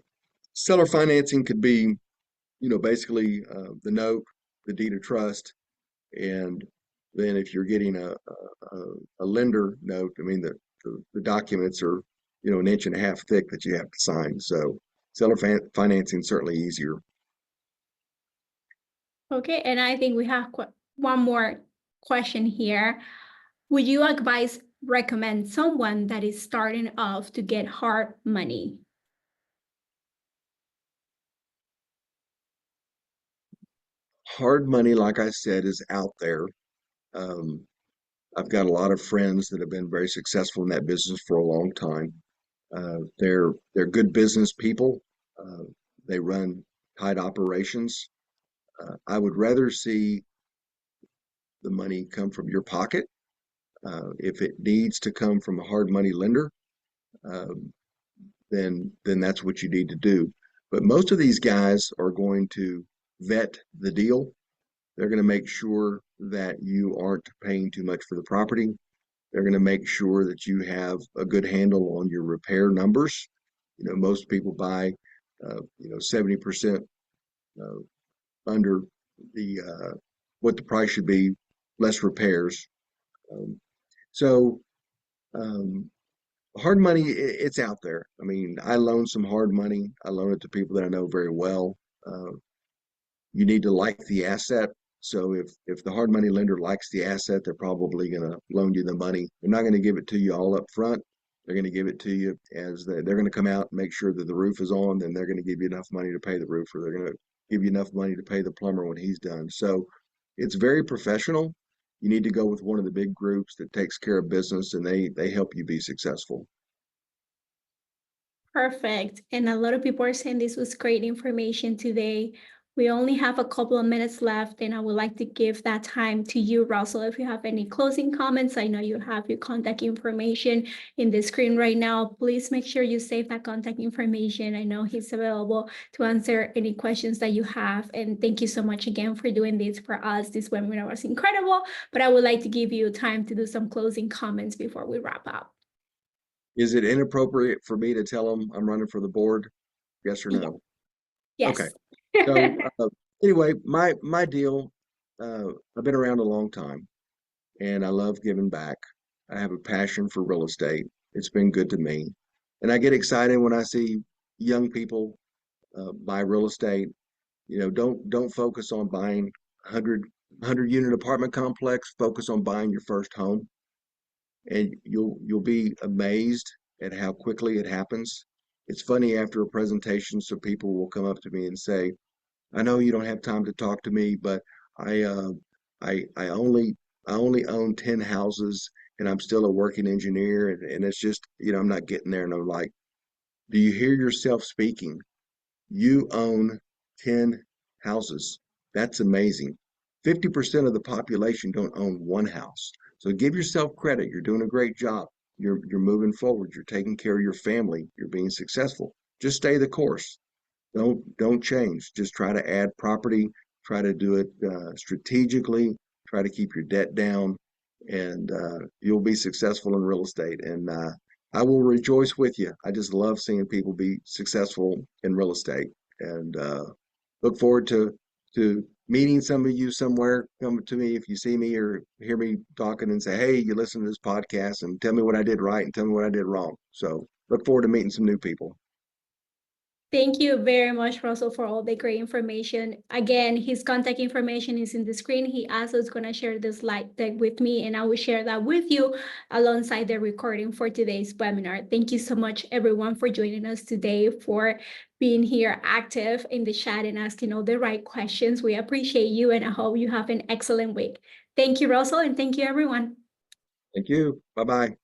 seller financing could be basically the note, the deed of trust, and then if you're getting a lender note, I mean the documents are an inch and a half thick that you have to sign. So seller financing is certainly easier. Okay, and I think we have one more question here. Would you recommend someone that is starting off to get hard money? Hard money, like I said, is out there. Um, I've got a lot of friends that have been very successful in that business for a long time. They're good business people. Uh, they run tight operations. I would rather see the money come from your pocket. If it needs to come from a hard money lender, um, then that's what you need to do. But most of these guys are going to vet the deal. They're going to make sure that you aren't paying too much for the property. They're going to make sure that you have a good handle on your repair numbers. Most people buy, 70% uh, under the what the price should be, less repairs. Um, so um, hard money, it's out there. I mean, I loan some hard money. I loan it to people that I know very well. Uh, you need to like the asset. So if the hard money lender likes the asset, they're probably going to loan you the money. They're not going to give it to you all up front. They're going to give it to you as they're going to come out and make sure that the roof is on. Then they're going to give you enough money to pay the roofer. They're going to give you enough money to pay the plumber when he's done. So it's very professional. You need to go with one of the big groups that takes care of business, and they help you be successful. Perfect. And a lot of people are saying this was great information today. We only have a couple of minutes left, and I would like to give that time to you, Russell. If you have any closing comments, I know you have your contact information in the screen right now. Please make sure you save that contact information. I know he's available to answer any questions that you have. And thank you so much again for doing this for us. This webinar was incredible, but I would like to give you time to do some closing comments before we wrap up. Is it inappropriate for me to tell them I'm running for the board? Yes or no? Yes. Okay. So anyway, my deal, I've been around a long time and I love giving back. I have a passion for real estate. It's been good to me. And I get excited when I see young people buy real estate. Don't focus on buying 100 unit apartment complex, focus on buying your first home. And you'll be amazed at how quickly it happens. It's funny after a presentation, so people will come up to me and say, I know you don't have time to talk to me, but I uh, I only own 10 houses and I'm still a working engineer and it's just, I'm not getting there. And I'm like, do you hear yourself speaking? You own 10 houses. That's amazing. 50% of the population don't own one house. So give yourself credit. You're doing a great job. You're moving forward. You're taking care of your family. You're being successful. Just stay the course. Don't change. Just try to add property. Try to do it strategically. Try to keep your debt down, and you'll be successful in real estate. And I will rejoice with you. I just love seeing people be successful in real estate, and look forward to meeting some of you somewhere. Come to me if you see me or hear me talking and say, "Hey, you listen to this podcast," and tell me what I did right and tell me what I did wrong. So look forward to meeting some new people. Thank you very much, Russell, for all the great information. Again, his contact information is in the screen. He also is going to share the slide deck with me, and I will share that with you alongside the recording for today's webinar. Thank you so much, everyone, for joining us today, for being here active in the chat and asking all the right questions. We appreciate you, and I hope you have an excellent week. Thank you, Russell, and thank you, everyone. Thank you. Bye-bye.